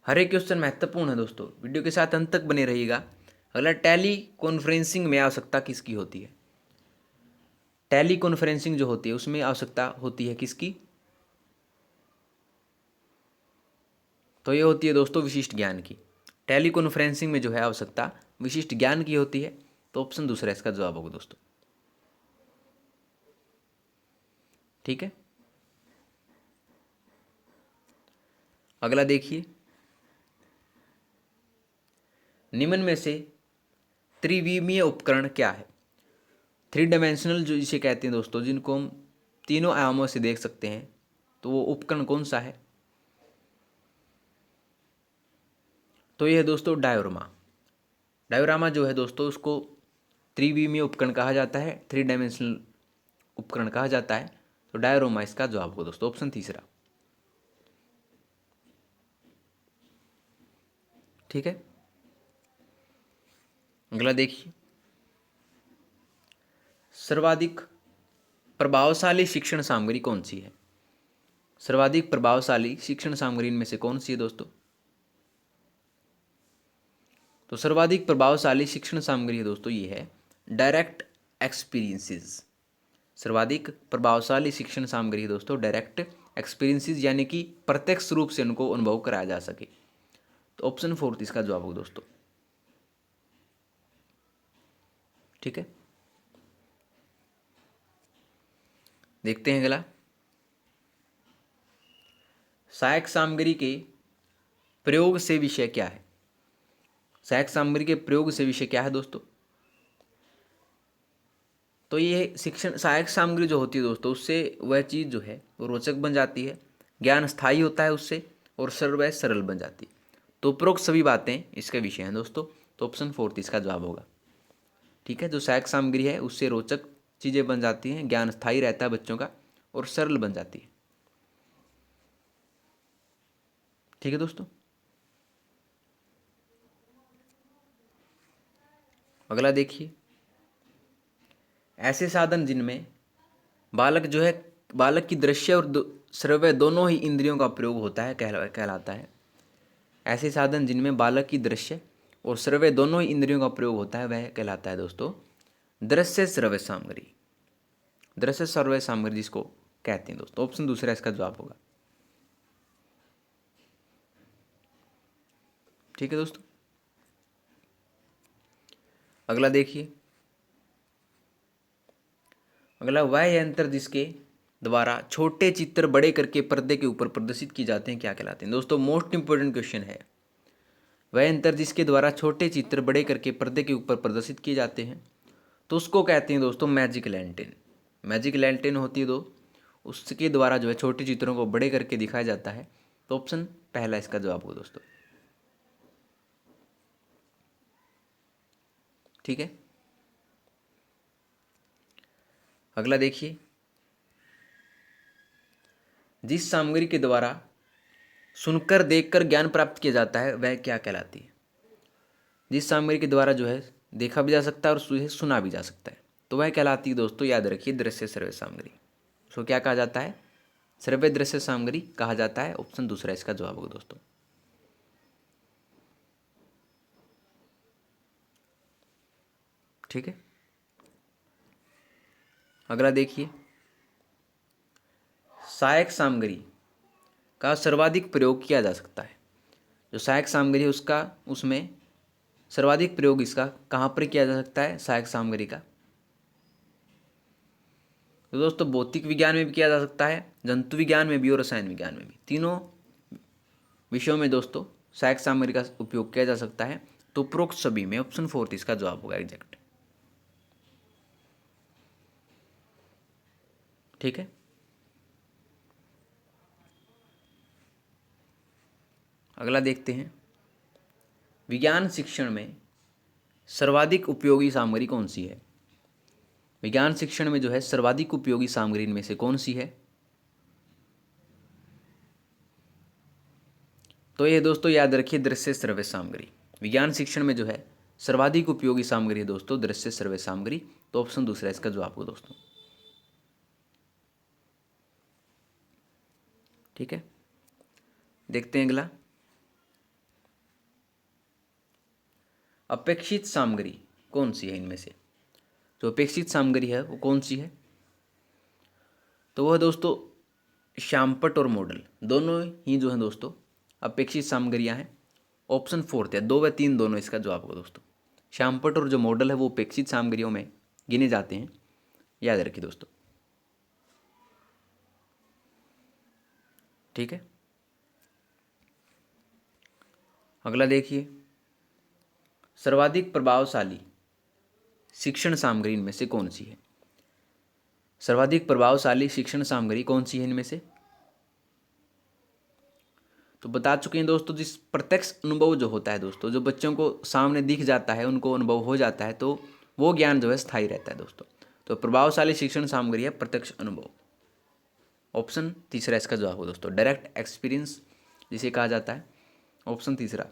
हर एक क्वेश्चन महत्वपूर्ण है दोस्तों, वीडियो के साथ अंत तक बने रहिएगा। अगला, टेली कॉन्फ्रेंसिंग में आवश्यकता किसकी होती है? टेली कॉन्फ्रेंसिंग जो होती है उसमें आवश्यकता होती है किसकी? तो ये होती है दोस्तों विशिष्ट ज्ञान की। टेली कॉन्फ्रेंसिंग में जो है आवश्यकता विशिष्ट ज्ञान की होती है। तो ऑप्शन दूसरा इसका जवाब होगा दोस्तों। ठीक है, अगला देखिए। निम्न में से त्रिविमीय उपकरण क्या है? थ्री डायमेंशनल जो इसे कहते हैं दोस्तों, जिनको हम तीनों आयामों से देख सकते हैं, तो वो उपकरण कौन सा है? तो ये है दोस्तों डायोरामा। डायोरामा जो है दोस्तों उसको त्रिविमीय उपकरण कहा जाता है, थ्री डायमेंशनल उपकरण कहा जाता है। तो डायोरामा इसका जवाब होगा दोस्तों, ऑप्शन तीसरा। ठीक है, अगला देखिए। सर्वाधिक प्रभावशाली शिक्षण सामग्री कौन सी है? सर्वाधिक प्रभावशाली शिक्षण सामग्री इनमें से कौन सी है दोस्तों? तो सर्वाधिक प्रभावशाली शिक्षण सामग्री है दोस्तों ये है डायरेक्ट एक्सपीरियंसेस। सर्वाधिक प्रभावशाली शिक्षण सामग्री है दोस्तों डायरेक्ट एक्सपीरियंसेस, यानी कि प्रत्यक्ष रूप से उनको अनुभव कराया जा सके। तो ऑप्शन फोर्थ इसका जवाब होगा दोस्तों। ठीक है, देखते हैं अगला। सहायक सामग्री के प्रयोग से विषय क्या है? सहायक सामग्री के प्रयोग से विषय क्या है दोस्तों? तो ये शिक्षण सहायक सामग्री जो होती है दोस्तों, उससे वह चीज़ जो है वो रोचक बन जाती है, ज्ञान स्थायी होता है उससे, और वह सरल बन जाती है। तो उपरोक्त सभी बातें इसके विषय हैं दोस्तों। तो ऑप्शन फोर्थ इसका जवाब होगा। ठीक है, जो सहायक सामग्री है उससे रोचक चीज़ें बन जाती हैं, ज्ञान स्थायी रहता है बच्चों का, और सरल बन जाती है। ठीक है दोस्तों, अगला देखिए। ऐसे साधन जिनमें बालक जो है बालक की दृश्य और श्रव्य दोनों ही इंद्रियों का प्रयोग होता है कहलाता है। ऐसे साधन जिनमें बालक की दृश्य और श्रव्य दोनों ही इंद्रियों का प्रयोग होता है वह कहलाता है दोस्तों दृश्य श्रव्य सामग्री। दृश्य श्रव्य सामग्री जिसको कहते हैं दोस्तों, ऑप्शन दूसरा इसका जवाब होगा। ठीक है दोस्तों, अगला देखिए। अगला, वह यंत्र जिसके द्वारा छोटे चित्र बड़े करके पर्दे के ऊपर प्रदर्शित किए जाते हैं क्या कहलाते हैं? दोस्तों मोस्ट इंपोर्टेंट क्वेश्चन है। वह यंत्र जिसके द्वारा छोटे चित्र बड़े करके पर्दे के ऊपर प्रदर्शित किए जाते हैं, तो उसको कहते हैं दोस्तों मैजिक लैंटेन। मैजिक लैंटेन होती है उसके द्वारा जो है छोटे चित्रों को बड़े करके दिखाया जाता है। तो ऑप्शन पहला इसका जवाब होगा दोस्तों। ठीक है, अगला देखिए। जिस सामग्री के द्वारा सुनकर देखकर ज्ञान प्राप्त किया जाता है वह क्या कहलाती है? जिस सामग्री के द्वारा जो है देखा भी जा सकता है और सुना भी जा सकता है, तो वह कहलाती है दोस्तों, याद रखिए, दृश्य श्रव्य सामग्री। उसको क्या कहा जाता है? श्रव्य दृश्य सामग्री कहा जाता है। ऑप्शन दूसरा इसका जवाब होगा दोस्तों। ठीक है, अगला देखिए। सहायक सामग्री का सर्वाधिक प्रयोग किया जा सकता है। जो सहायक सामग्री है उसका उसमें सर्वाधिक प्रयोग इसका कहाँ पर किया जा सकता है सहायक सामग्री का? तो दोस्तों भौतिक विज्ञान में भी किया जा सकता है, जंतु विज्ञान में भी और रसायन विज्ञान में भी, तीनों विषयों में दोस्तों सहायक सामग्री का उपयोग किया जा सकता है। तो उपरोक्त सभी में ऑप्शन फोर्थ इसका जवाब होगा एग्जैक्ट। ठीक है, अगला देखते हैं। विज्ञान शिक्षण में सर्वाधिक उपयोगी सामग्री कौन सी है? विज्ञान शिक्षण में जो है सर्वाधिक उपयोगी सामग्री इनमें से कौन सी है? तो ये दोस्तों याद रखिए, दृश्य श्रव्य सामग्री। विज्ञान शिक्षण में जो है सर्वाधिक उपयोगी सामग्री है दोस्तों दृश्य श्रव्य सामग्री। तो ऑप्शन दूसरा इसका जवाब हो दोस्तों। ठीक है, देखते हैं अगला। अपेक्षित सामग्री कौन सी है इनमें से? जो अपेक्षित सामग्री है वो कौन सी है? तो वह दोस्तों श्यामपट्ट और मॉडल दोनों ही जो है दोस्तों अपेक्षित सामग्रियां हैं। ऑप्शन फोर्थ है, 2 व 3 दोनों इसका जवाब होगा दोस्तों। श्यामपट्ट और जो मॉडल है वो अपेक्षित सामग्रियों में गिने जाते हैं, याद रखिए दोस्तों। ठीक है, अगला देखिए। सर्वाधिक प्रभावशाली शिक्षण सामग्री इनमें से कौन सी है? सर्वाधिक प्रभावशाली शिक्षण सामग्री कौन सी है इनमें से? तो बता चुके हैं दोस्तों, जिस प्रत्यक्ष अनुभव जो होता है दोस्तों, जो बच्चों को सामने दिख जाता है, उनको अनुभव हो जाता है, तो वो ज्ञान जो है स्थायी रहता है दोस्तों। तो प्रभावशाली शिक्षण सामग्री है प्रत्यक्ष अनुभव। ऑप्शन तीसरा इसका जवाब हो दोस्तों, डायरेक्ट एक्सपीरियंस जिसे कहा जाता है। ऑप्शन तीसरा।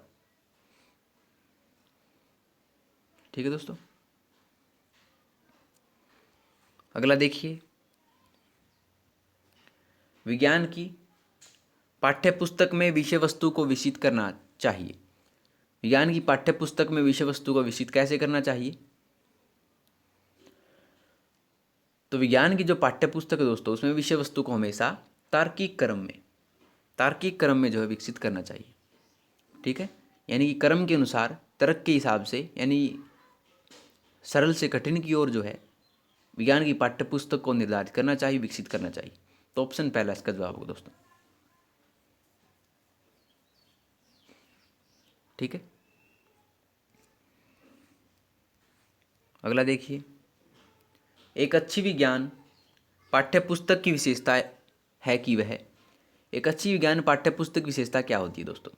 ठीक है दोस्तों, अगला देखिए। विज्ञान की पाठ्य पुस्तक में विषय वस्तु को विकसित करना चाहिए। विज्ञान की पाठ्य पुस्तक में विषय वस्तु को विकसित कैसे करना चाहिए? तो विज्ञान की जो पाठ्य पुस्तक है दोस्तों उसमें विषय वस्तु को हमेशा तार्किक क्रम में जो है विकसित करना चाहिए। ठीक है, यानी कि क्रम के अनुसार, तर्क के हिसाब से, यानी सरल से कठिन की ओर जो है विज्ञान की पाठ्य पुस्तक को निर्धारित करना चाहिए, विकसित करना चाहिए। तो ऑप्शन पहला इसका जवाब होगा दोस्तों। ठीक है, अगला देखिए। एक अच्छी विज्ञान पाठ्य पुस्तक की विशेषता है कि वह एक अच्छी विज्ञान पाठ्य पुस्तक की विशेषता क्या होती है दोस्तों?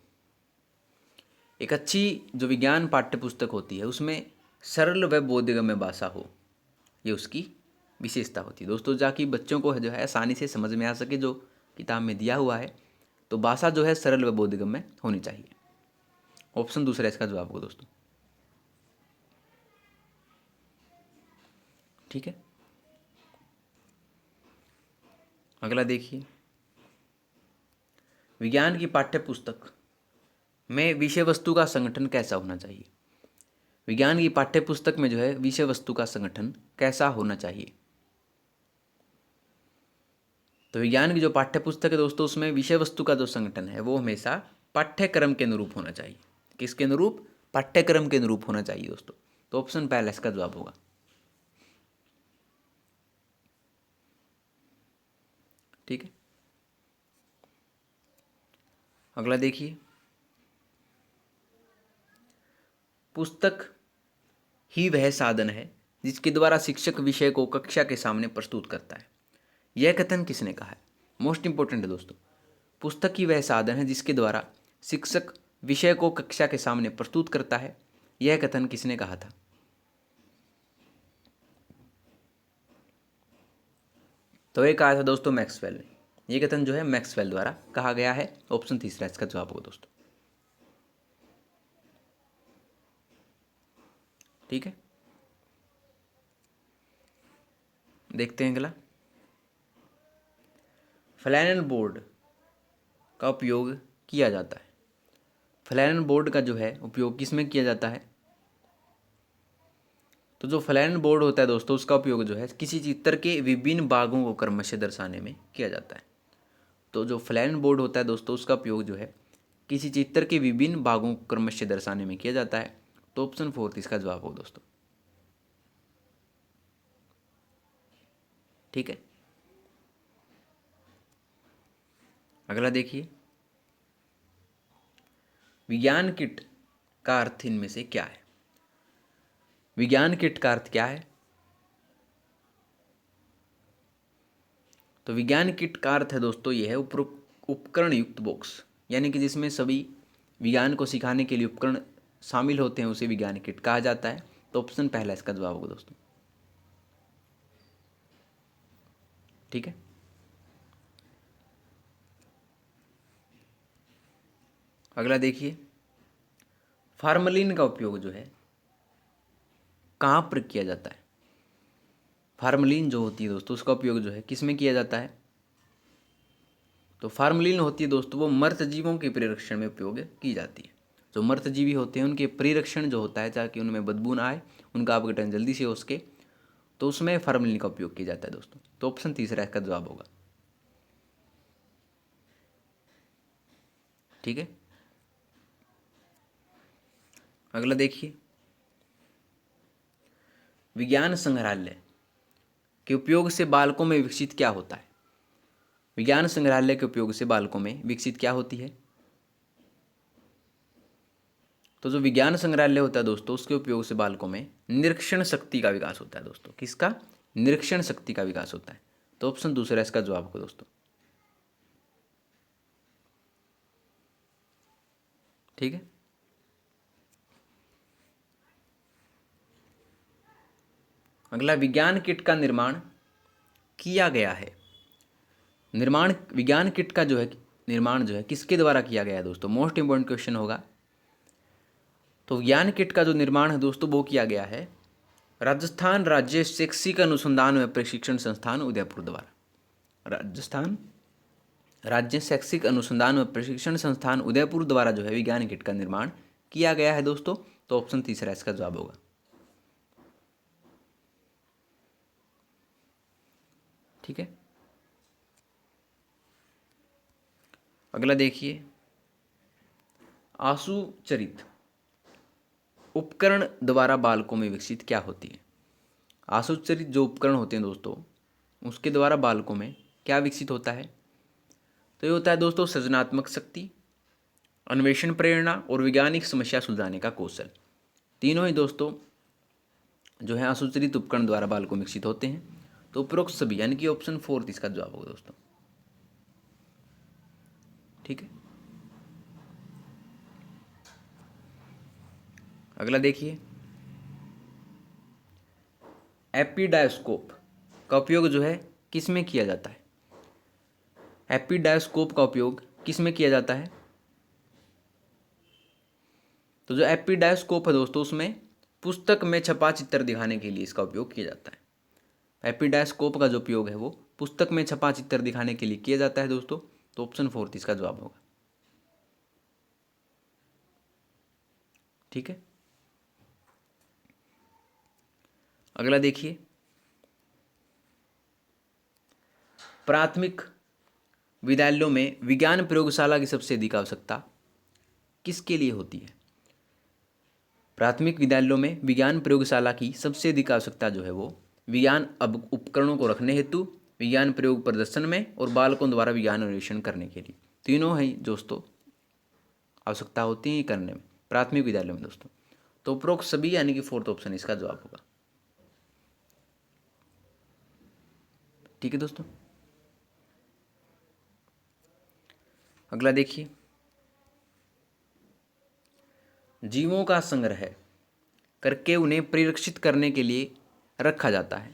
एक अच्छी जो विज्ञान पाठ्य पुस्तक होती है उसमें सरल व बोधगम्य भाषा हो, ये उसकी विशेषता होती है दोस्तों, ताकि बच्चों को जो है आसानी से समझ में आ सके जो किताब में दिया हुआ है। तो भाषा जो है सरल व बोधगम्य होनी चाहिए। ऑप्शन दूसरा इसका जवाब होगा दोस्तों। ठीक है, अगला देखिए। विज्ञान की पाठ्य पुस्तक में विषय वस्तु का संगठन कैसा होना चाहिए? विज्ञान की पाठ्य पुस्तक में जो है विषय वस्तु का संगठन कैसा होना चाहिए? तो विज्ञान की जो पाठ्य पुस्तक है दोस्तों उसमें विषय वस्तु का जो संगठन है वो हमेशा पाठ्यक्रम के अनुरूप होना चाहिए। किसके अनुरूप? पाठ्यक्रम के अनुरूप होना चाहिए दोस्तों। तो ऑप्शन पहला इसका जवाब होगा। ठीक है, अगला देखिए। पुस्तक ही वह साधन है जिसके द्वारा शिक्षक विषय को कक्षा के सामने प्रस्तुत करता है। यह कथन किसने कहा है? मोस्ट इंपॉर्टेंट है दोस्तों। पुस्तक ही वह साधन है जिसके द्वारा शिक्षक विषय को कक्षा के सामने प्रस्तुत करता है। यह कथन किसने कहा था? तो ये कहा था दोस्तों मैक्सवेल ने। ये कथन जो है मैक्सवेल द्वारा कहा गया है। ऑप्शन तीसरा इसका जवाब होगा दोस्तों। ठीक है, देखते हैं अगला। फ्लैनल बोर्ड का उपयोग किया जाता है। फ्लैनल बोर्ड का जो है उपयोग किस में किया जाता है? तो जो फ्लैनल बोर्ड होता है दोस्तों उसका उपयोग जो है किसी चित्र के विभिन्न भागों को क्रमशः दर्शाने में किया जाता है। तो जो फ्लैनल बोर्ड होता है दोस्तों उसका उपयोग जो है किसी चित्र के विभिन्न भागों को क्रमशः दर्शाने में किया जाता है। तो ऑप्शन फोर्थ इसका जवाब हो दोस्तों। ठीक है, अगला देखिए। विज्ञान किट का अर्थ इनमें से क्या है? विज्ञान किट का अर्थ क्या है? तो विज्ञान किट का अर्थ है दोस्तों ये है उपकरण युक्त बॉक्स, यानी कि जिसमें सभी विज्ञान को सिखाने के लिए उपकरण शामिल होते हैं उसे विज्ञान किट कहा जाता है। तो ऑप्शन पहला इसका जवाब होगा दोस्तों। ठीक है, अगला देखिए, फार्मलिन का उपयोग जो है कहाँ पर किया जाता है। फार्मलिन जो होती है दोस्तों उसका उपयोग जो है किस में किया जाता है। तो फार्मलिन होती है दोस्तों वो मृत जीवों के परिरक्षण में उपयोग की जाती है। जो मृत जीवी होते हैं उनके परिरक्षण जो होता है ताकि उनमें बदबू ना आए, उनका अपघटन जल्दी से हो सके, तो उसमें फार्मलिन का उपयोग किया जाता है दोस्तों। तो ऑप्शन तीसरा इसका जवाब होगा। ठीक है, अगला देखिए, विज्ञान संग्रहालय के उपयोग से बालकों में विकसित क्या होता है। विज्ञान संग्रहालय के उपयोग से बालकों में विकसित क्या होती है। तो जो विज्ञान संग्रहालय होता है दोस्तों उसके उपयोग से बालकों में निरीक्षण शक्ति का विकास होता है दोस्तों। किसका? निरीक्षण शक्ति का विकास होता है। तो ऑप्शन दूसरा इसका जवाब होगा दोस्तों। ठीक है, अगला, विज्ञान किट का निर्माण किया गया है। विज्ञान किट का जो है निर्माण जो है किसके द्वारा किया गया है दोस्तों। मोस्ट इंपॉर्टेंट क्वेश्चन होगा। तो विज्ञान किट का जो निर्माण है दोस्तों वो किया गया है राजस्थान राज्य शैक्षिक अनुसंधान व प्रशिक्षण संस्थान उदयपुर द्वारा। राजस्थान राज्य शैक्षिक अनुसंधान व प्रशिक्षण संस्थान उदयपुर द्वारा जो है विज्ञान किट का निर्माण किया गया है दोस्तों। तो ऑप्शन तीसरा इसका जवाब होगा। ठीक है, अगला देखिए, आशु चरित उपकरण द्वारा बालकों में विकसित क्या होती है। आशु चरित जो उपकरण होते हैं दोस्तों उसके द्वारा बालकों में क्या विकसित होता है। तो ये होता है दोस्तों सृजनात्मक शक्ति, अन्वेषण प्रेरणा और वैज्ञानिक समस्या सुलझाने का कौशल। तीनों ही दोस्तों जो है आशुचरित उपकरण द्वारा बालकों में विकसित होते हैं। तो उपरोक्त सभी यानी कि ऑप्शन फोर्थ इसका जवाब होगा दोस्तों। ठीक है, अगला देखिए, एपिडायोस्कोप का उपयोग जो है किस में किया जाता है। एपिडायोस्कोप का उपयोग किस में किया जाता है। तो जो एपिडायोस्कोप है दोस्तों उसमें पुस्तक में छपा चित्र दिखाने के लिए इसका उपयोग किया जाता है। एपिडायोस्कोप का जो उपयोग है वो पुस्तक में छपा चित्र दिखाने के लिए किया जाता है दोस्तों। तो ऑप्शन फोर्थ इसका जवाब होगा। ठीक है, अगला देखिए, प्राथमिक विद्यालयों में विज्ञान प्रयोगशाला की सबसे अधिक आवश्यकता किसके लिए होती है। प्राथमिक विद्यालयों में विज्ञान प्रयोगशाला की सबसे अधिक आवश्यकता जो है वो विज्ञान उपकरणों को रखने हेतु, विज्ञान प्रयोग प्रदर्शन में और बालकों द्वारा विज्ञान अन्वेषण करने के लिए। तीनों ही दोस्तों आवश्यकता होती है करने में प्राथमिक विद्यालयों में दोस्तों। तो उपरोक्त सभी यानी कि फोर्थ ऑप्शन इसका जवाब होगा। ठीक है दोस्तों, अगला देखिए, जीवों का संग्रह करके उन्हें परिरक्षित करने के लिए रखा जाता है।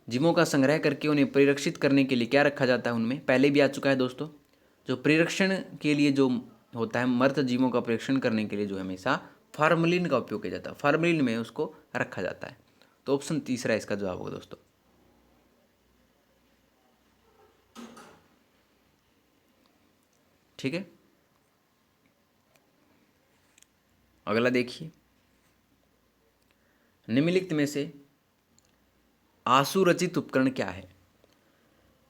जीवों का संग्रह करके उन्हें परिरक्षित करने के लिए क्या रखा जाता है, उनमें पहले भी आ चुका है दोस्तों। जो परिरक्षण के लिए जो होता है मृत जीवों का परीक्षण करने के लिए जो हमेशा फार्मलिन का उपयोग किया जाता है, फार्मलिन में उसको रखा जाता है। तो ऑप्शन तीसरा इसका जवाब होगा दोस्तों। ठीक है, अगला देखिए, निम्नलिखित में से आशु रचित उपकरण क्या है।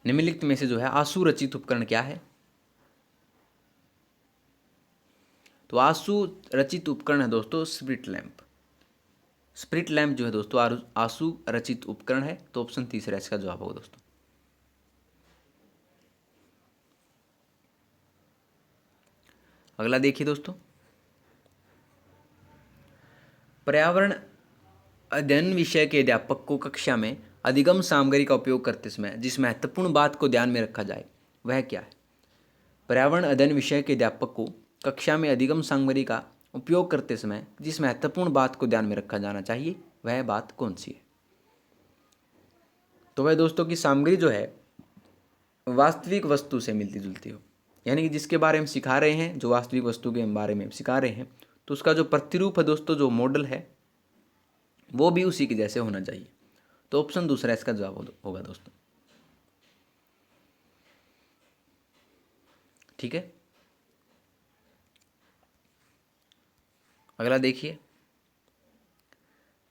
निम्नलिखित में से जो है आशु रचित उपकरण क्या है। तो आशु रचित उपकरण है दोस्तों स्प्रिट लैंप। स्प्रिट लैंप जो है दोस्तों आशु रचित उपकरण है। तो ऑप्शन तीसरा इसका जवाब होगा दोस्तों। अगला देखिए दोस्तों, पर्यावरण अध्ययन विषय के अध्यापक को कक्षा में अधिगम सामग्री का उपयोग करते समय जिस महत्वपूर्ण बात को ध्यान में रखा जाए वह क्या है। पर्यावरण अध्ययन विषय के अध्यापक को कक्षा में अधिगम सामग्री का उपयोग करते समय जिस महत्वपूर्ण बात को ध्यान में रखा जाना चाहिए वह बात कौन सी है? तो वह दोस्तों की सामग्री जो है वास्तविक वस्तु से मिलती जुलती हो, यानी कि जिसके बारे में सिखा रहे हैं, जो वास्तविक वस्तु के बारे में सिखा रहे हैं, तो उसका जो प्रतिरूप है दोस्तों, जो मॉडल है वो भी उसी के जैसे होना चाहिए। तो ऑप्शन दूसरा इसका जवाब होगा दोस्तों। ठीक है, अगला देखिए,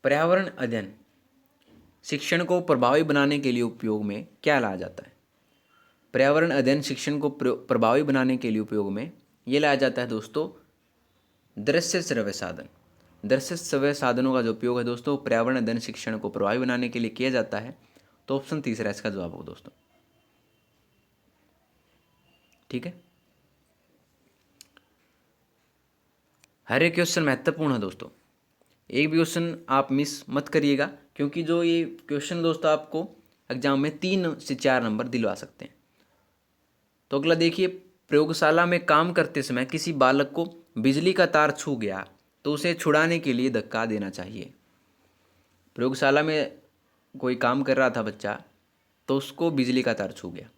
पर्यावरण अध्ययन शिक्षण को प्रभावी बनाने के लिए उपयोग में क्या लाया जाता है? पर्यावरण अध्ययन शिक्षण को प्रभावी बनाने के लिए उपयोग में ये लाया जाता है दोस्तों दृश्य श्रव्य साधन। दृश्य श्रव्य साधनों का जो उपयोग है दोस्तों पर्यावरण अध्ययन शिक्षण को प्रभावी बनाने के लिए किया जाता है। तो ऑप्शन तीसरा इसका जवाब होगा दोस्तों। ठीक है, हर एक क्वेश्चन महत्वपूर्ण है दोस्तों, एक भी क्वेश्चन आप मिस मत करिएगा, क्योंकि जो ये क्वेश्चन दोस्तों आपको एग्जाम में 3 से 4 नंबर दिलवा सकते हैं। तो अगला देखिए, प्रयोगशाला में काम करते समय किसी बालक को बिजली का तार छू गया तो उसे छुड़ाने के लिए धक्का देना चाहिए। प्रयोगशाला में कोई काम कर रहा था बच्चा, तो उसको बिजली का तार छू गया,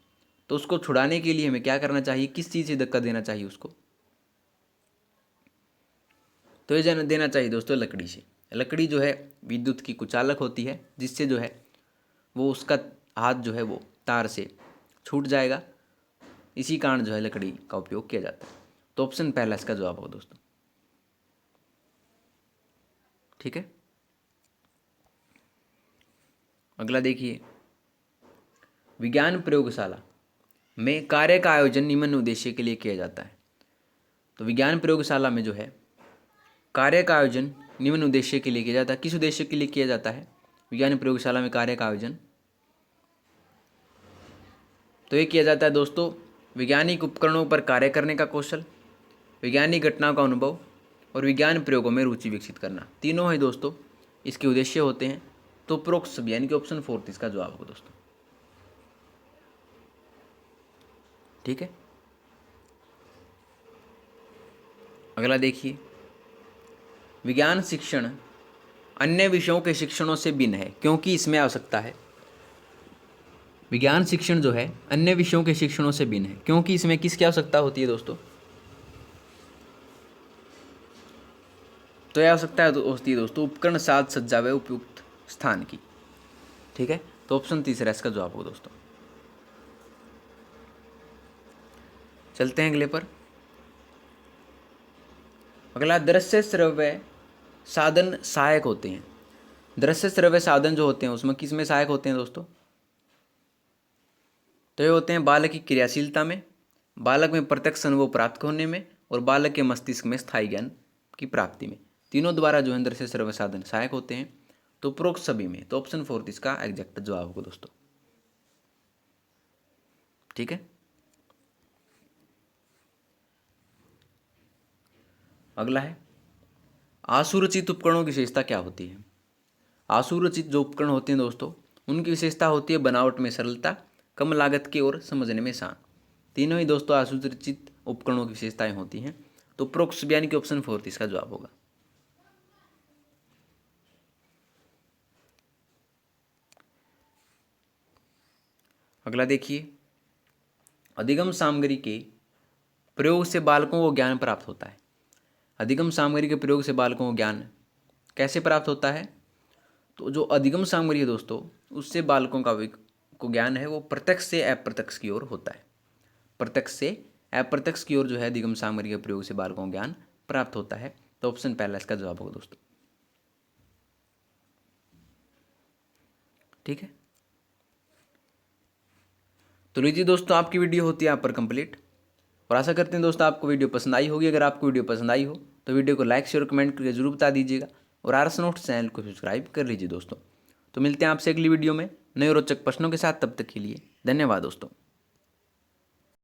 तो उसको छुड़ाने के लिए हमें क्या करना चाहिए, किस चीज़ से धक्का देना चाहिए उसको? तो ये देना चाहिए दोस्तों लकड़ी से। लकड़ी जो है विद्युत की कुचालक होती है, जिससे जो है वो उसका हाथ जो है वो तार से छूट जाएगा। इसी कारण जो है लकड़ी का उपयोग किया जाता है। तो ऑप्शन पहला इसका जवाब होगा दोस्तों। ठीक है, अगला देखिए, विज्ञान प्रयोगशाला में कार्य का आयोजन निम्न उद्देश्य के लिए किया जाता है। तो विज्ञान प्रयोगशाला में जो है कार्य का आयोजन निम्न उद्देश्य के लिए किया जाता है। किस उद्देश्य के लिए किया जाता है विज्ञान प्रयोगशाला में कार्य का आयोजन? तो ये किया जाता है दोस्तों वैज्ञानिक उपकरणों पर कार्य करने का कौशल, वैज्ञानिक घटनाओं का अनुभव और विज्ञान प्रयोगों में रुचि विकसित करना, तीनों ही दोस्तों इसके उद्देश्य होते हैं। तो उपरोक्त सभी यानी कि ऑप्शन 4 इसका जवाब होगा दोस्तों। ठीक है, अगला देखिए, विज्ञान शिक्षण अन्य विषयों के शिक्षणों से भिन्न है क्योंकि इसमें आवश्यकता है। विज्ञान शिक्षण जो है अन्य विषयों के शिक्षणों से भिन्न है क्योंकि इसमें किसकी आवश्यकता होती है दोस्तों? तो यह आवश्यकता होती है दोस्तों उपकरण साज सज्जा व उपयुक्त स्थान की। ठीक है, तो ऑप्शन तीसरा इसका जवाब होगा दोस्तों। चलते हैं अगले पर। अगला, दृश्य श्रव्य साधन सहायक होते हैं। दृश्य श्रव्य साधन जो होते हैं उसमें किस में सहायक होते हैं दोस्तों? तो ये होते हैं बालक की क्रियाशीलता में, बालक में प्रत्यक्ष अनुभव प्राप्त होने में और बालक के मस्तिष्क में स्थायी ज्ञान की प्राप्ति में, तीनों द्वारा जो है दृश्य श्रव्य साधन सहायक होते हैं। तो उपरोक्त सभी में, तो ऑप्शन 4 इसका एग्जैक्ट जवाब होगा दोस्तों। ठीक है, अगला है, आसुरचित उपकरणों की विशेषता क्या होती है? आसुरचित जो उपकरण होते हैं दोस्तों उनकी विशेषता होती है बनावट में सरलता, कम लागत की और समझने में आसान। तीनों ही दोस्तों आसुरचित उपकरणों की विशेषताएं होती हैं। तो उपरोक्त यानी कि ऑप्शन 4 इसका जवाब होगा। अगला देखिए, अधिगम सामग्री के प्रयोग से बालकों को ज्ञान प्राप्त होता है। अधिगम सामग्री के प्रयोग से बालकों को ज्ञान कैसे प्राप्त होता है? तो जो अधिगम सामग्री है दोस्तों उससे बालकों का को ज्ञान है वो प्रत्यक्ष से अप्रत्यक्ष की ओर होता है। प्रत्यक्ष से अप्रत्यक्ष की ओर जो है अधिगम सामग्री के प्रयोग से बालकों को ज्ञान प्राप्त होता है। तो ऑप्शन पहला इसका जवाब होगा दोस्तों। ठीक है, तो लीजिए दोस्तों आपकी वीडियो होती है यहाँ पर कंप्लीट, और आशा करते हैं दोस्तों आपको वीडियो पसंद आई होगी। अगर आपको वीडियो पसंद आई हो तो वीडियो को लाइक शेयर कमेंट करके जरूर बता दीजिएगा और आरएस नोट्स चैनल को सब्सक्राइब कर लीजिए दोस्तों। तो मिलते हैं आपसे अगली वीडियो में नए रोचक प्रश्नों के साथ, तब तक के लिए धन्यवाद दोस्तों।